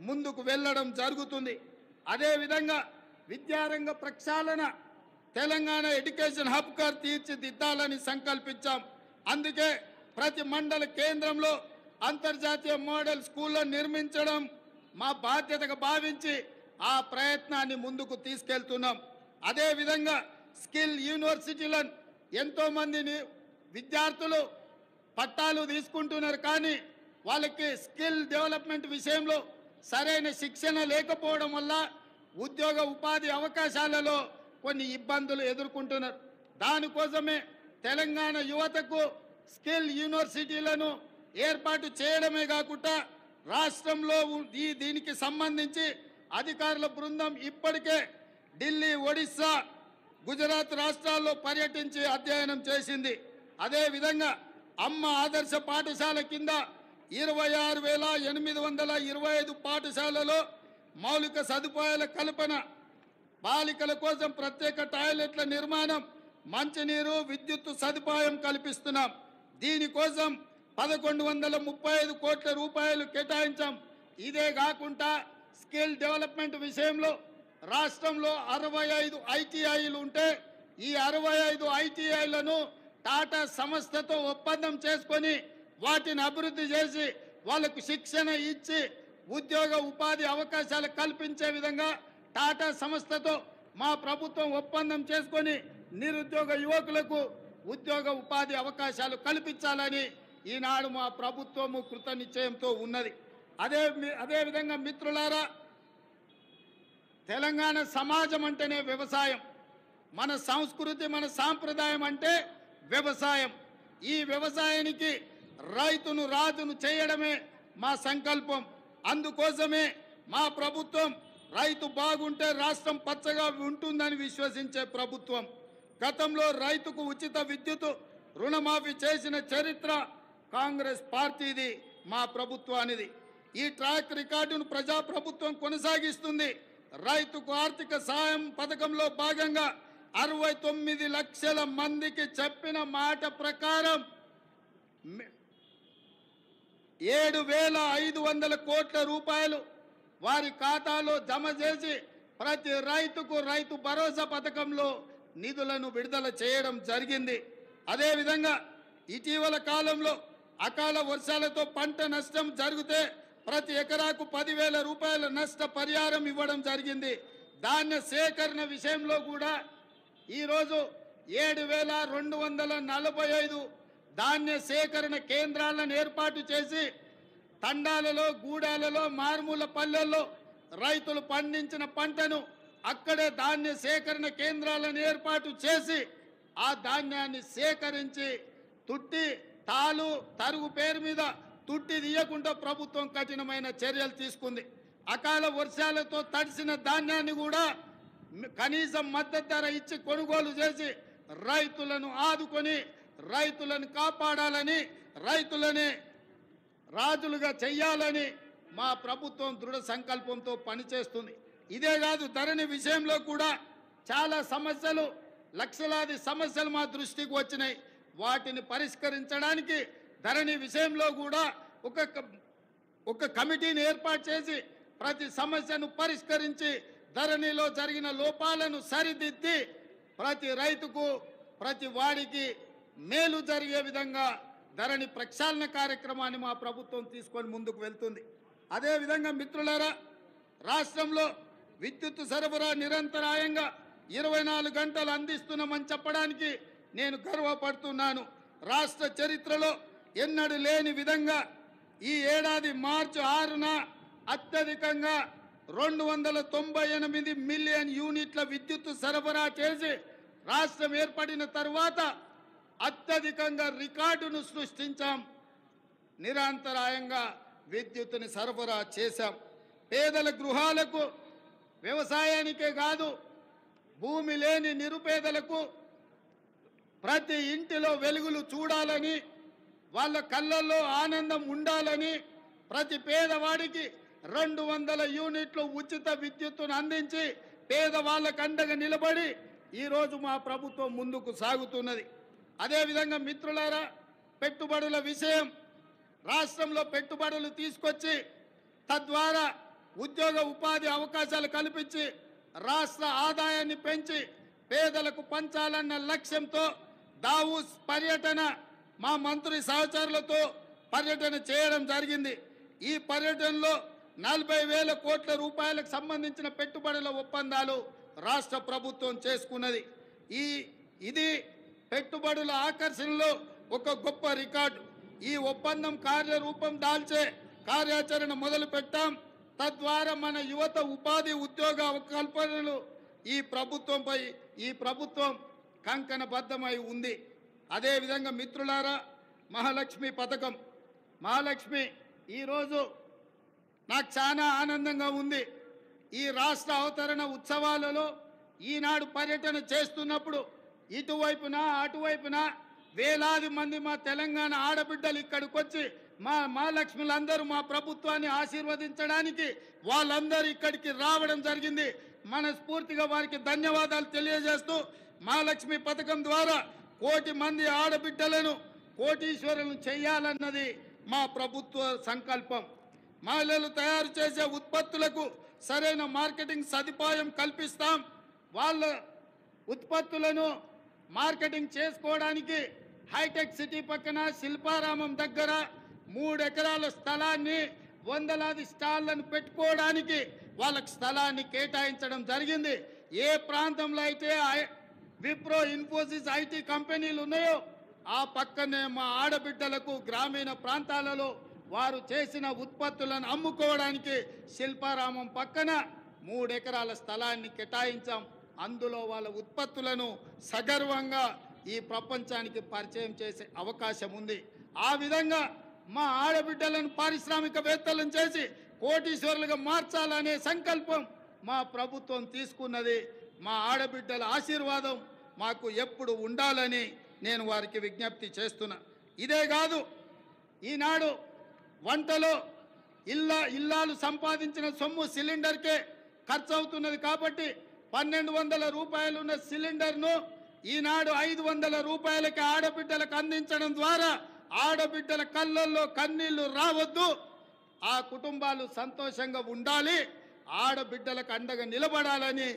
ముందుకు వెళ్ళడం జరుగుతుంది. అదేవిధంగా విద్యారంగ ప్రక్షాళన, తెలంగాణ ఎడ్యుకేషన్ హబ్గా తీర్చిదిద్దాలని సంకల్పించాం. అందుకే ప్రతి మండల కేంద్రంలో అంతర్జాతీయ మోడల్ స్కూళ్లను నిర్మించడం మా బాధ్యతగా భావించి ఆ ప్రయత్నాన్ని ముందుకు తీసుకెళ్తున్నాం. అదేవిధంగా స్కిల్ యూనివర్సిటీలను ఎంతోమందిని విద్యార్థులు పట్టాలు తీసుకుంటున్నారు, కానీ వాళ్ళకి స్కిల్ డెవలప్మెంట్ విషయంలో సరైన శిక్షణ లేకపోవడం వల్ల ఉద్యోగ ఉపాధి అవకాశాలలో కొన్ని ఇబ్బందులు ఎదుర్కొంటున్నారు. దానికోసమే తెలంగాణ యువతకు స్కిల్ యూనివర్సిటీలను ఏర్పాటు చేయడమే కాకుండా రాష్ట్రంలో దీనికి సంబంధించి అధికారుల బృందం ఇప్పటికే ఢిల్లీ, ఒడిశా, గుజరాత్ రాష్ట్రాల్లో పర్యటించి అధ్యయనం చేసింది. అదేవిధంగా అమ్మ ఆదర్శ పాఠశాల కింద 26,825 పాఠశాలలో మౌలిక సదుపాయాల కల్పన, బాలికల కోసం ప్రత్యేక టాయిలెట్ల నిర్మాణం, మంచినీరు, విద్యుత్ సదుపాయం కల్పిస్తున్నాం. దీనికోసం 1135 కోట్ల రూపాయలు కేటాయించాం. ఇదే కాకుండా స్కిల్ డెవలప్మెంట్ విషయంలో రాష్ట్రంలో 65 ఐటీఐలు ఉంటే ఈ 65 ఐటీఐలను టాటా సంస్థతో ఒప్పందం చేసుకొని వాటిని అభివృద్ధి చేసి వాళ్ళకు శిక్షణ ఇచ్చి ఉద్యోగ ఉపాధి అవకాశాలు కల్పించే విధంగా టాటా సంస్థతో మా ప్రభుత్వం ఒప్పందం చేసుకొని నిరుద్యోగ యువకులకు ఉద్యోగ ఉపాధి అవకాశాలు కల్పించాలని ఈనాడు మా ప్రభుత్వము కృత నిశ్చయంతో ఉన్నది. అదేవిధంగా మిత్రులారా, తెలంగాణ సమాజం అంటేనే వ్యవసాయం. మన సంస్కృతి, మన సాంప్రదాయం అంటే వ్యవసాయం. ఈ వ్యవసాయానికి రైతును రాజును చేయడమే మా సంకల్పం. అందుకోసమే మా ప్రభుత్వం రైతు బాగుంటే రాష్ట్రం పచ్చగా ఉంటుందని విశ్వసించే ప్రభుత్వం. గతంలో రైతుకు ఉచిత విద్యుత్ రుణమాఫీ చేసిన చరిత్ర కాంగ్రెస్ పార్టీది, మా ప్రభుత్వానిది. ఈ ట్రాక్ రికార్డును ప్రజాప్రభుత్వం కొనసాగిస్తుంది. రైతుకు ఆర్థిక సాయం పథకంలో భాగంగా 69 లక్షల మందికి చెప్పిన మాట ప్రకారం 7,500 కోట్ల రూపాయలు వారి ఖాతాలో జమ చేసి ప్రతి రైతుకు రైతు భరోసా పథకంలో నిధులను విడుదల చేయడం జరిగింది. అదేవిధంగా ఇటీవల కాలంలో అకాల వర్షాలతో పంట నష్టం జరిగితే ప్రతి ఎకరాకు 10,000 రూపాయల నష్ట పరిహారం ఇవ్వడం జరిగింది. ధాన్య సేకరణ విషయంలో కూడా ఈరోజు 7,245 ధాన్య సేకరణ కేంద్రాలను ఏర్పాటు చేసి తండాలలో, గూడాలలో, మారుమూల పల్లెల్లో రైతులు పండించిన పంటను అక్కడే ధాన్య సేకరణ కేంద్రాలను ఏర్పాటు చేసి ఆ ధాన్యాన్ని సేకరించి తుట్టి, తాలు, తరుగు పేరు మీద తుట్టి తీయకుండా ప్రభుత్వం కఠినమైన చర్యలు తీసుకుంది. అకాల వర్షాలతో తడిసిన ధాన్యాన్ని కూడా కనీసం మద్దతు ధర ఇచ్చి కొనుగోలు చేసి రైతులను ఆదుకొని రైతులను కాపాడాలని, రైతులని రాజులుగా చెయ్యాలని మా ప్రభుత్వం దృఢ సంకల్పంతో పనిచేస్తుంది. ఇదే కాదు, ధరణి విషయంలో కూడా చాలా సమస్యలు, లక్షలాది సమస్యలు మా దృష్టికి వచ్చినాయి. వాటిని పరిష్కరించడానికి ధరణి విషయంలో కూడా ఒక కమిటీని ఏర్పాటు చేసి ప్రతి సమస్యను పరిష్కరించి ధరణిలో జరిగిన లోపాలను సరిదిద్ది ప్రతి రైతుకు, ప్రతి వాడికి మేలు జరిగే విధంగా ధరణి ప్రక్షాళన కార్యక్రమాన్ని మా ప్రభుత్వం తీసుకొని ముందుకు వెళ్తుంది. అదేవిధంగా మిత్రులారా, రాష్ట్రంలో విద్యుత్ సరఫరా నిరంతరాయంగా 24 గంటలు అందిస్తున్నామని చెప్పడానికి నేను గర్వపడుతున్నాను. రాష్ట్ర చరిత్రలో ఎన్నడూ లేని విధంగా ఈ ఏడాది మార్చి 6న అత్యధికంగా 298 మిలియన్ యూనిట్ల విద్యుత్ సరఫరా చేసి రాష్ట్రం ఏర్పడిన తర్వాత అత్యధికంగా రికార్డును సృష్టించాం. నిరంతరాయంగా విద్యుత్తుని సరఫరా చేశాం. పేదల గృహాలకు, వ్యవసాయానికే కాదు భూమి లేని నిరుపేదలకు ప్రతి ఇంటిలో వెలుగులు చూడాలని, వాళ్ళ కళ్ళల్లో ఆనందం ఉండాలని ప్రతి పేదవాడికి 200 యూనిట్లు ఉచిత విద్యుత్తును అందించి పేదవాళ్ళకు అండగా నిలబడి ఈరోజు మా ప్రభుత్వం ముందుకు సాగుతున్నది. అదేవిధంగా మిత్రులారా, పెట్టుబడుల విషయం, రాష్ట్రంలో పెట్టుబడులు తీసుకొచ్చి తద్వారా ఉద్యోగ ఉపాధి అవకాశాలు కల్పించి రాష్ట్ర ఆదాయాన్ని పెంచి పేదలకు పంచాలన్న లక్ష్యంతో దావూస్ పర్యటన మా మంత్రి సహచరులతో పర్యటన చేయడం జరిగింది. ఈ పర్యటనలో 40,000 కోట్ల రూపాయలకు సంబంధించిన పెట్టుబడుల ఒప్పందాలు రాష్ట్ర ప్రభుత్వం చేసుకున్నది. ఇది పెట్టుబడుల ఆకర్షణలో ఒక గొప్ప రికార్డు. ఈ ఒప్పందం కార్యరూపం దాల్చే కార్యాచరణ మొదలు పెట్టాం. తద్వారా మన యువత ఉపాధి ఉద్యోగ కల్పనలు ఈ ప్రభుత్వం కంకణబద్ధమై ఉంది. అదేవిధంగా మిత్రులారా, మహాలక్ష్మి పథకం, మహాలక్ష్మి ఈరోజు నాకు చాలా ఆనందంగా ఉంది. ఈ రాష్ట్ర అవతరణ ఉత్సవాలలో ఈనాడు పర్యటన చేస్తున్నప్పుడు ఇటువైపున అటువైపున వేలాది మంది మా తెలంగాణ ఆడబిడ్డలు ఇక్కడికి వచ్చి మా మహాలక్ష్ములందరూ మా ప్రభుత్వాన్ని ఆశీర్వదించడానికి వాళ్ళందరూ ఇక్కడికి రావడం జరిగింది. మనస్ఫూర్తిగా వారికి ధన్యవాదాలు తెలియజేస్తూ, మహాలక్ష్మి పథకం ద్వారా 1 కోటి మంది ఆడబిడ్డలను కోటీశ్వరులను చేయాలన్నది మా ప్రభుత్వ సంకల్పం. మహిళలు తయారు చేసే ఉత్పత్తులకు సరైన మార్కెటింగ్ సదుపాయం కల్పిస్తాం. వాళ్ళ ఉత్పత్తులను మార్కెటింగ్ చేసుకోవడానికి హైటెక్ సిటీ పక్కన శిల్పారామం దగ్గర 3 ఎకరాల స్థలాన్ని, వందలాది స్టాళ్లను పెట్టుకోవడానికి వాళ్ళకి స్థలాన్ని కేటాయించడం జరిగింది. ఏ ప్రాంతంలో అయితే విప్రో, ఇన్ఫోసిస్, ఐటీ కంపెనీలు ఉన్నాయో ఆ పక్కనే మా ఆడబిడ్డలకు గ్రామీణ ప్రాంతాలలో వారు చేసిన ఉత్పత్తులను అమ్ముకోవడానికి శిల్పారామం పక్కన 3 ఎకరాల స్థలాన్ని కేటాయించాం. అందులో వాళ్ళ ఉత్పత్తులను సగర్వంగా ఈ ప్రపంచానికి పరిచయం చేసే అవకాశం ఉంది. ఆ విధంగా మా ఆడబిడ్డలను పారిశ్రామికవేత్తలను చేసి కోటీశ్వరులుగా మార్చాలనే సంకల్పం మా ప్రభుత్వం తీసుకున్నది. మా ఆడబిడ్డల ఆశీర్వాదం మాకు ఎప్పుడు ఉండాలని నేను వారికి విజ్ఞప్తి చేస్తున్నా. ఇదే కాదు, ఈనాడు వంటలో ఇల్లాలు సంపాదించిన సొమ్ము సిలిండర్కే ఖర్చు అవుతున్నది. కాబట్టి 1200 రూపాయలు ఉన్న సిలిండర్ను ఈనాడు 500 రూపాయలకి ఆడబిడ్డలకు అందించడం ద్వారా ఆడబిడ్డల కళ్ళల్లో కన్నీళ్లు రావద్దు, ఆ కుటుంబాలు సంతోషంగా ఉండాలి, ఆడబిడ్డలకు అండగా నిలబడాలని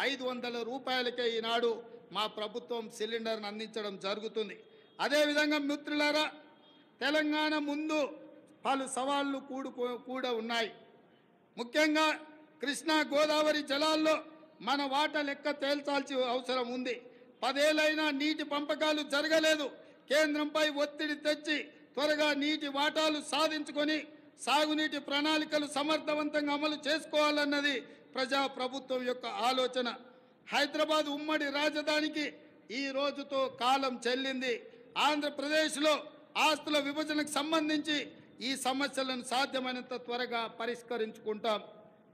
500 రూపాయలకే ఈనాడు మా ప్రభుత్వం సిలిండర్ను అందించడం జరుగుతుంది. అదేవిధంగా మిత్రులారా, తెలంగాణ ముందు పలు సవాళ్లు కూడా ఉన్నాయి. ముఖ్యంగా కృష్ణా గోదావరి జలాల్లో మన వాటా లెక్క తేల్చాల్సిన అవసరం ఉంది. 10 ఏళ్ళైనా నీటి పంపకాలు జరగలేదు. కేంద్రంపై ఒత్తిడి తెచ్చి త్వరగా నీటి వాటాలు సాధించుకొని సాగునీటి ప్రణాళికలు సమర్థవంతంగా అమలు చేసుకోవాలన్నది ప్రజాప్రభుత్వం యొక్క ఆలోచన. హైదరాబాద్ ఉమ్మడి రాజధానికి ఈ రోజుతో కాలం చెల్లింది. ఆంధ్రప్రదేశ్లో ఆస్తుల విభజనకు సంబంధించి ఈ సమస్యలను సాధ్యమైనంత త్వరగా పరిష్కరించుకుంటాం.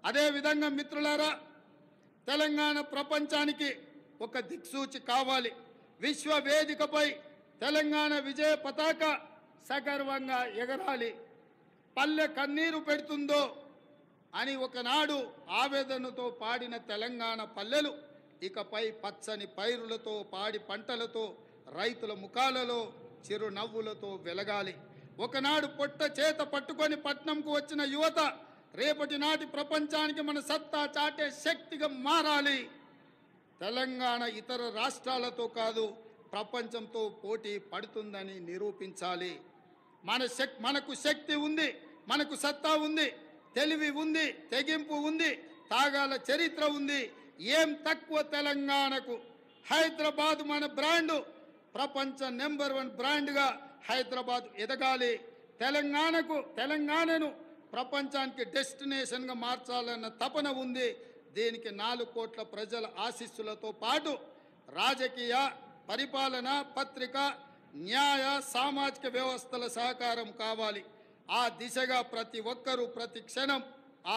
అదేవిధంగా మిత్రులారా, తెలంగాణ ప్రపంచానికి ఒక దిక్సూచి కావాలి. విశ్వ వేదికపై తెలంగాణ విజయ పతాక సగర్వంగా ఎగరాలి. పల్లె కన్నీరు పెడుతుందో అని ఒకనాడు ఆవేదనతో పాడిన తెలంగాణ పల్లెలు ఇకపై పచ్చని పైరులతో, పాడి పంటలతో, రైతుల ముఖాలలో చిరునవ్వులతో వెలగాలి. ఒకనాడు పొట్ట చేత పట్టుకొని పట్నంకు వచ్చిన యువత రేపటి నాటి ప్రపంచానికి మన సత్తా చాటే శక్తిగా మారాలి. తెలంగాణ ఇతర రాష్ట్రాలతో కాదు, ప్రపంచంతో పోటీ పడుతుందని నిరూపించాలి. మనకు శక్తి ఉంది, మనకు సత్తా ఉంది, తెలివి ఉంది, తెగింపు ఉంది, తాగాల చరిత్ర ఉంది. ఏం తక్కువ తెలంగాణకు? హైదరాబాద్ మన బ్రాండు, ప్రపంచ నెంబర్ 1 బ్రాండ్గా హైదరాబాద్ ఎదగాలి. తెలంగాణను ప్రపంచానికి డెస్టినేషన్గా మార్చాలన్న తపన ఉంది. దీనికి 4 కోట్ల ప్రజల ఆశీస్సులతో పాటు రాజకీయ, పరిపాలన, పత్రిక, న్యాయ, సామాజిక వ్యవస్థల సహకారం కావాలి. ఆ దిశగా ప్రతి ఒక్కరూ ప్రతి క్షణం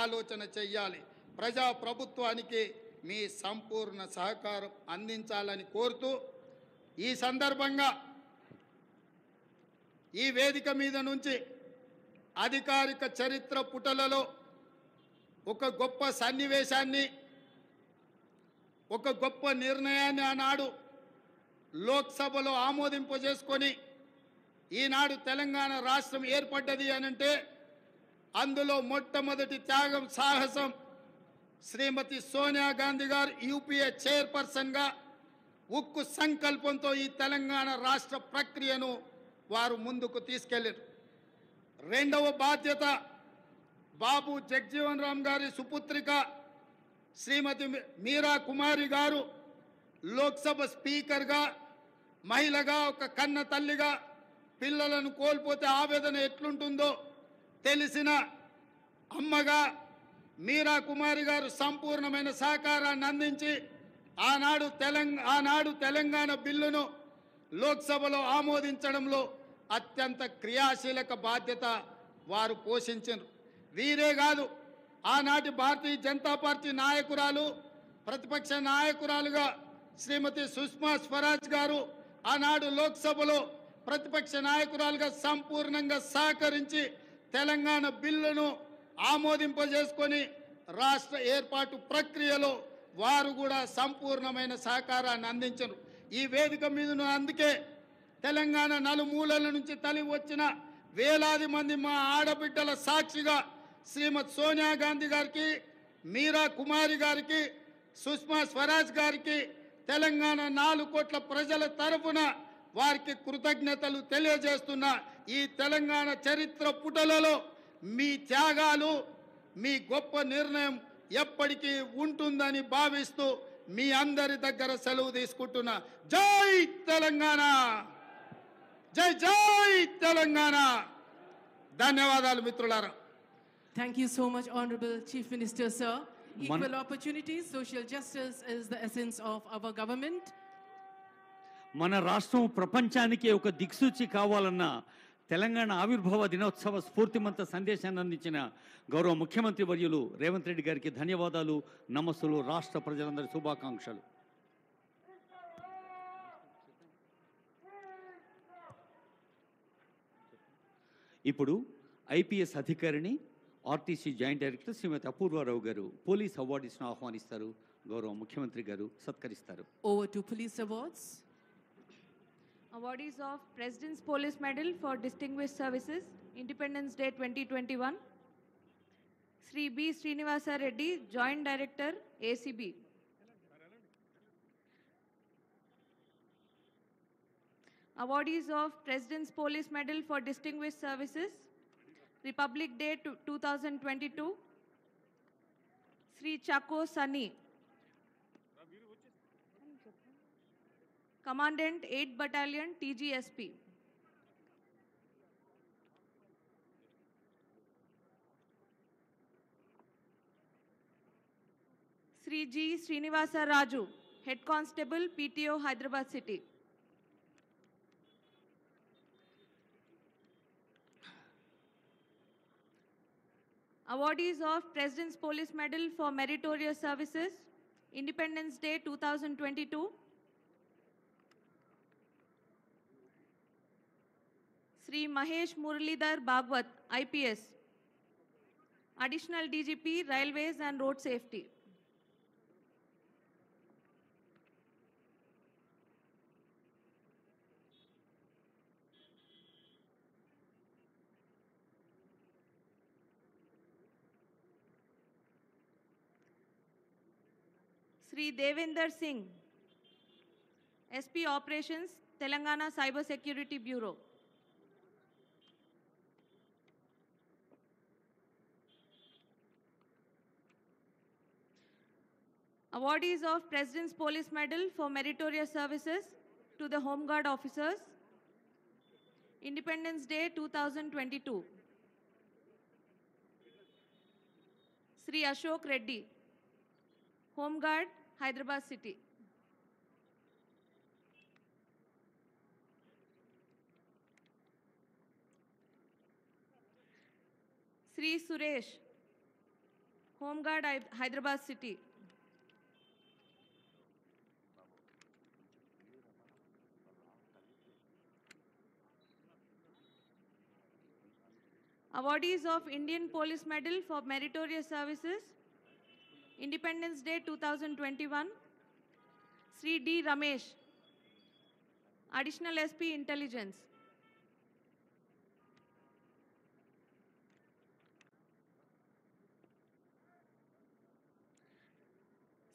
ఆలోచన చెయ్యాలి. ప్రజాప్రభుత్వానికి మీ సంపూర్ణ సహకారం అందించాలని కోరుతూ, ఈ సందర్భంగా ఈ వేదిక మీద నుంచి అధికారిక చరిత్ర పుటలలో ఒక గొప్ప సన్నివేశాన్ని, ఒక గొప్ప నిర్ణయాన్ని ఆనాడు లోక్సభలో ఆమోదింపజేసుకొని ఈనాడు తెలంగాణ రాష్ట్రం ఏర్పడ్డది అనంటే అందులో మొట్టమొదటి త్యాగం, సాహసం శ్రీమతి సోనియా గాంధీ గారు యూపీఏ చైర్పర్సన్గా ఉక్కు సంకల్పంతో ఈ తెలంగాణ రాష్ట్ర ప్రక్రియను వారు ముందుకు తీసుకెళ్లారు. రెండవ బాధ్యత బాబు జగ్జీవన్ రామ్ గారి సుపుత్రిక శ్రీమతి మీరా కుమారి గారు లోక్సభ స్పీకర్గా, మహిళగా, ఒక కన్న తల్లిగా పిల్లలను కోల్పోతే ఆవేదన ఎట్లుంటుందో తెలిసిన అమ్మగా మీరా కుమారి గారు సంపూర్ణమైన సహకారాన్ని అందించి ఆనాడు తెలంగాణ బిల్లును లోక్సభలో ఆమోదించడంలో అత్యంత క్రియాశీలక బాధ్యత వారు పోషించారు. వీరే కాదు, ఆనాటి భారతీయ జనతా పార్టీ నాయకురాలు, ప్రతిపక్ష నాయకురాలుగా శ్రీమతి సుష్మా స్వరాజ్ గారు ఆనాడు లోక్సభలో ప్రతిపక్ష నాయకురాలుగా సంపూర్ణంగా సహకరించి తెలంగాణ బిల్లును ఆమోదింపజేసుకొని రాష్ట్ర ఏర్పాటు ప్రక్రియలో వారు కూడా సంపూర్ణమైన సహకారాన్ని అందించరు. ఈ వేదిక మీదను అందుకే తెలంగాణ నలుమూలల నుంచి తరలి వచ్చిన వేలాది మంది మా ఆడబిడ్డల సాక్షిగా శ్రీమతి సోనియా గాంధీ గారికి, మీరా కుమారి గారికి, సుష్మా స్వరాజ్ గారికి తెలంగాణ 4 కోట్ల ప్రజల తరఫున వారికి కృతజ్ఞతలు తెలియజేస్తున్నా. ఈ తెలంగాణ చరిత్ర పుటలలో మీ త్యాగాలు, మీ గొప్ప నిర్ణయం ఎప్పటికీ ఉంటుందని భావిస్తూ మీ అందరి దగ్గర సెలవు తీసుకుంటున్నా. జై తెలంగాణ, జై జై తెలంగాణ. ధన్యవాదాలు మిత్రులారా. Thank you so much, Honorable Chief Minister, sir. Equal opportunities, social justice is the essence of our government. మన రాష్ట్రం ప్రపంచానికి ఒక దిక్సూచి కావాలన్న తెలంగాణ ఆవిర్భావ దినోత్సవ స్ఫూర్తిమంత సందేశాన్ని అందించిన గౌరవ ముఖ్యమంత్రి వర్యులు రేవంత్ రెడ్డి గారికి ధన్యవాదాలు, నమస్సులు, రాష్ట్ర ప్రజలందరి శుభాకాంక్షలు. ఇప్పుడు ఐపీఎస్ అధికారిని ఆర్టీసీ జాయింట్ డైరెక్టర్ శ్రీమతి అపూర్వారావు గారు పోలీస్ అవార్డ్స్ను ఆహ్వానిస్తారు. గౌరవ ముఖ్యమంత్రి గారు సత్కరిస్తారు. Over to police awards. Awardees of President's Police Medal for Distinguished Services, Independence Day 2021, Sri B. Srinivasa Reddy, Joint Director, ACB. Awardees of President's Police Medal for Distinguished Services, Republic Day 2022, Sri Chako Sani, Commandant 8th Battalion, TGSP. Sri G. Srinivasa Raju, Head Constable, PTO, Hyderabad City. Awardees of President's Police Medal for Meritorious Services, Independence Day 2022, Sri Mahesh Muralidhar Bhagwat, IPS, Additional DGP, Railways and Road Safety. Sri Devender Singh, SP Operations, Telangana Cyber Security Bureau. Awardees of President's Police Medal for Meritorious Services to the Home Guard officers, Independence Day 2022. Sri Ashok Reddy, Home Guard, Hyderabad City. Sri Suresh, Home Guard, Hyderabad City. Awardees of Indian Police Medal for Meritorious Services, Independence Day 2021, Sri D. Ramesh, Additional SP Intelligence.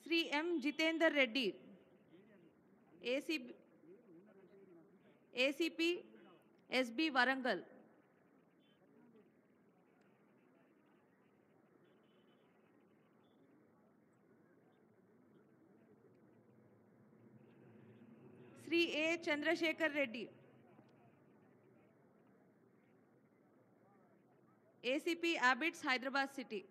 Sri M. Jitendra Reddy, ACP SB Warangal. Sri A. Chandrasekhar Reddy, ACP Abbots, Hyderabad City.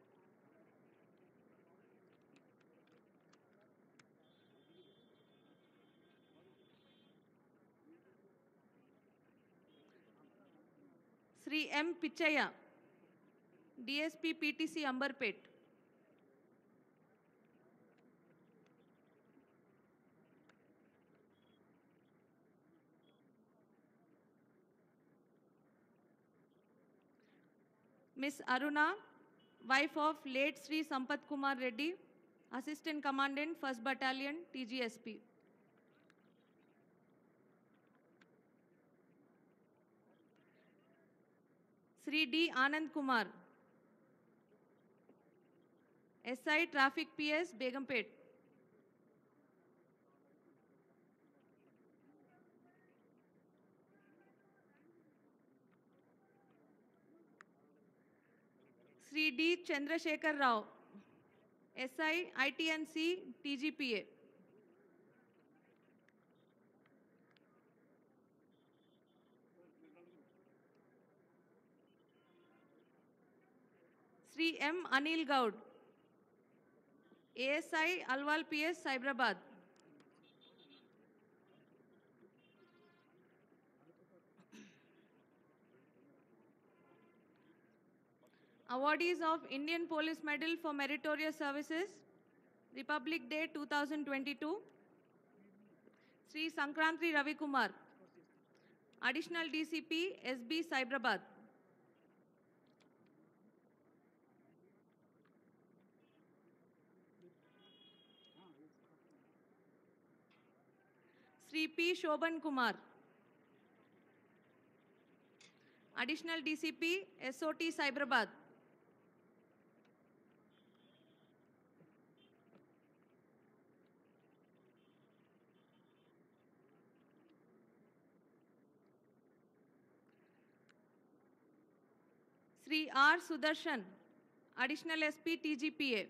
Sri M. Pichaya, DSP PTC Ambarpet. Miss Aruna, wife of late Sri Sampath Kumar Reddy, Assistant Commandant, 1st Battalion, TGSP. Sri D. Anand Kumar, SI Traffic PS, Begumpet. Sri D. Chandrasekhar Rao, SI ITNC TGPA. Sri M. Anil Gaud, ASI Alwal PS, Cyberabad. Awardees of Indian Police Medal for Meritorious Services, Republic Day 2022, Sri Sankranti Ravi Kumar, Additional DCP, SB, Cyberabad. Sri P. Shobhan Kumar, Additional DCP, SOT, Cyberabad. Sri R. Sudarshan, Additional SP, TGPA.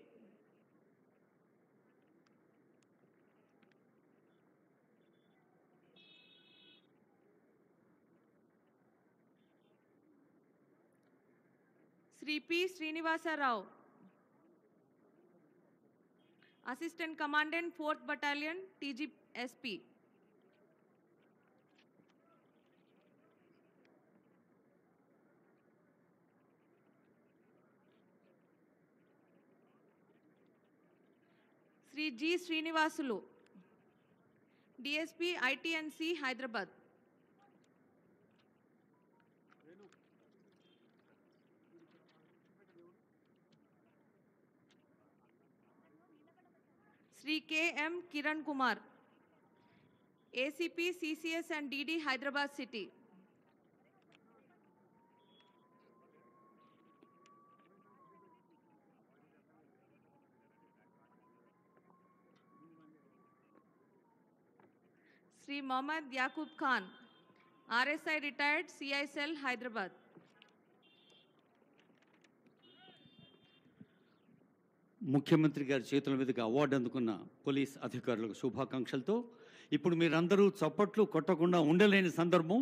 Sri P. Srinivasa Rao, Assistant Commandant, 4th Battalion, TGSP. Sri G. Srinivasulu, DSP, ITNC, Hyderabad. Sri K. M. Kiran Kumar, ACP, CCS and DD, Hyderabad City. Sri Mohammad Yaqub Khan, RSI retired, CI cell, Hyderabad. ముఖ్యమంత్రి గారి చేతుల మీదుగా award అందుకున్న police అధికారులకు శుభాకాంక్షలతో ఇప్పుడు మీరందరూ చప్పట్లు కొట్టకుండా ఉండలేని సందర్భం.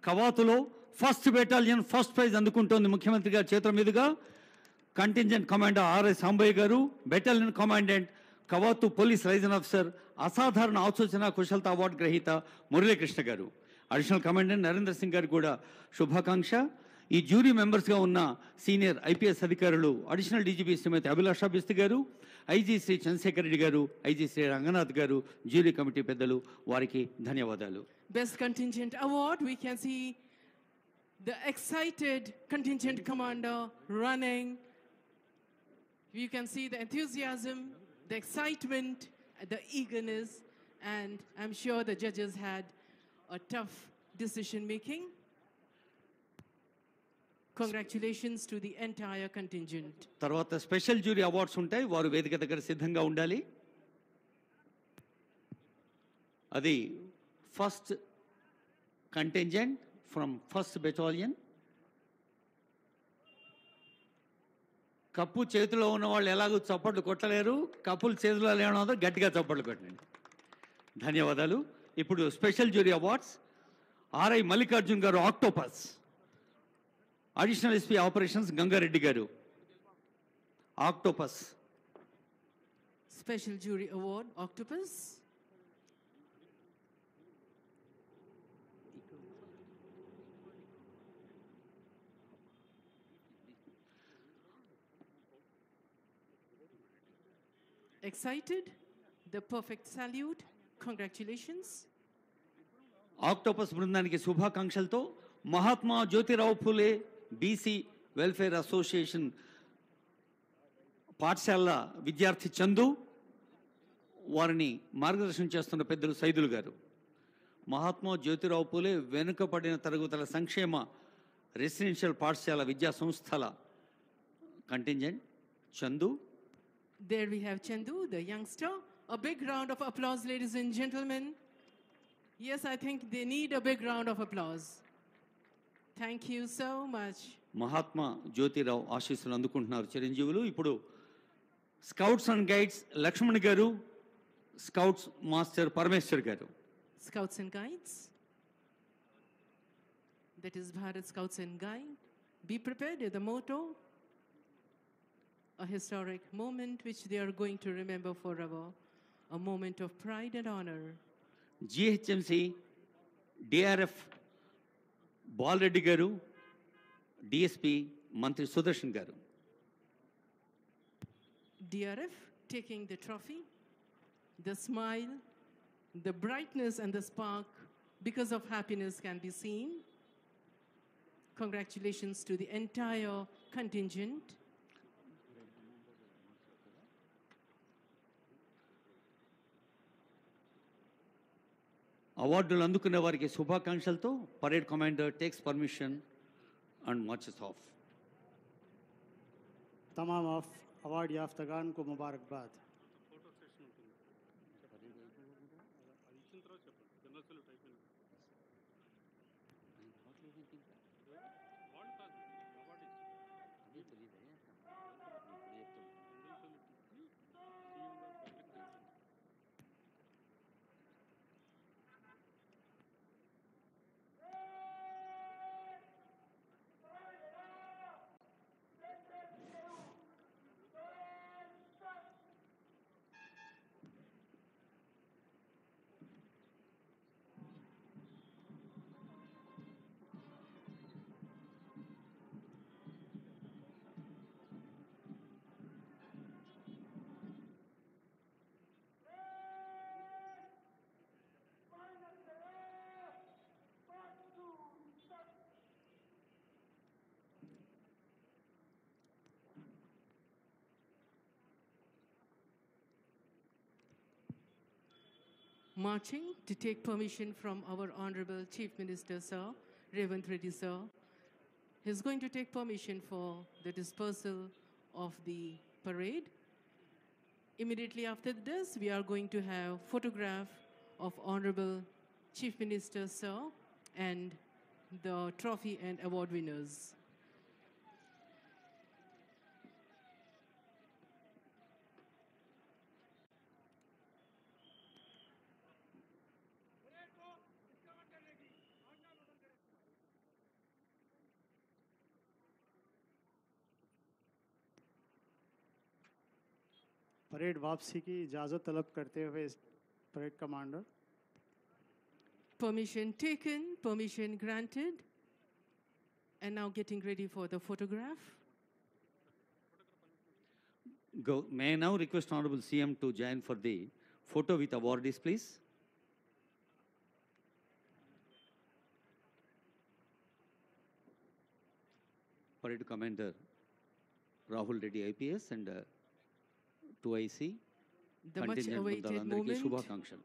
కవాతులో 1st బెటాలియన్ ఫస్ట్ ప్రైజ్ అందుకుంటోంది ముఖ్యమంత్రి గారి చేతుల మీదుగా. కంటింజెంట్ కమాండర్ ఆర్ఎస్ సాంబయ్య గారు, బెటాలియన్ కమాండెంట్ కవాతు పోలీస్ లైజన్ ఆఫీసర్ అసాధారణ ఆలోచన కుశలత అవార్డు గ్రహీత మురళీకృష్ణ గారు. అడిషనల్ కమాండెంట్ నరేంద్ర సింగ్ గారు కూడా శుభాకాంక్ష. ఈ జ్యూరీ మెంబర్స్గా ఉన్న సీనియర్ ఐపీఎస్ అధికారులు అడిషనల్ డీజీపీ శ్రీమతి అభిలాష బిస్తి గారు, ఐజీ శ్రీ చంద్రశేఖర్ రెడ్డి గారు, ఐజీ శ్రీ రంగనాథ్ గారు, జ్యూరీ కమిటీ పెద్దలు, వారికి ధన్యవాదాలు. Best Contingent Award, we can see the excited contingent commander running. You can see the enthusiasm, the excitement, the eagerness, and I'm sure the judges had a tough decision making. Congratulations to the entire contingent. తర్వాత special jury awards ఉంటాయి, వారు వేదిక దగ్గర సిద్ధంగా ఉండాలి. అది first contingent from 1st battalion. Cup చేతిలో ఉన్న వాళ్ళు ఎలాగో చప్పట్లు కొట్టలేరు, కప్పులు చేతిలో లేనో గట్టిగా చప్పట్లు కొట్టండి. ధన్యవాదాలు. ఇప్పుడు special jury awards. RI Mallikarjun garu Octopus, additional SP operations Gangareddy garu. Octopus. Special Jury Award, Octopus. Excited? The perfect salute. Congratulations. Octopus బృందానికి శుభాకాంక్షలతో Mahatma Jyotirao Phule BC welfare association పాఠశాల విద్యార్థి చందు, వారిని మార్గదర్శనం చేస్తున్న పెద్దలు సైదులు గారు. మహాత్మా జ్యోతిరావు ఫులే వెనుకబడిన తరగతుల సంక్షేమ రెసిడెన్షియల్ పాఠశాల విద్యా సంస్థల contingent Chandu. There we have Chandu, the youngster. A big round of applause, ladies and gentlemen. Yes, I think they need a big round of applause. Thank you so much. Mahatma Jyotirao ఆశీస్సులు అందుకుంటున్నారు చిరంజీవులు. ఇప్పుడు స్కౌట్స్ అండ్ గైడ్స్ లక్ష్మణ్ గారు, scouts master Parameshwar గారు. Scouts and Guides. That is Bharat Scouts and Guide. Be prepared is the motto. A historic moment which they are going to remember forever. A moment of pride and honor. GHMC DRF Bala Reddy గారు, DSP మంత్రి సుదర్శన్ గారు. DRF taking the trophy, the smile, the brightness and the spark because of happiness can be seen. Congratulations to the entire contingent. అవార్డులు అందుకున్న వారికి శుభాకాంక్షలతో parade commander takes permission and marches off. तमाम award याफ्तगान को मुबारकबाद. Marching to take permission from our Honorable Chief Minister, Sir, Revanth Reddy, Sir. He's going to take permission for the dispersal of the parade. Immediately after this, we are going to have photograph of Honorable Chief Minister, Sir, and the trophy and award winners. Parade वापसी की इजाज़त तलब करते हुए parade commander. Permission taken, permission granted, and now getting ready for the photograph. May I now request Honorable CM to join for the photo with awardees, please. Parade Commander Rahul Reddy IPS and 2IC The much contingent awaited బృందాలందరికీ moment. శుభాకాంక్షలు.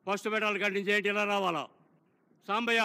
First battalion contingent ఇలా రావాలా? సాంబయ్య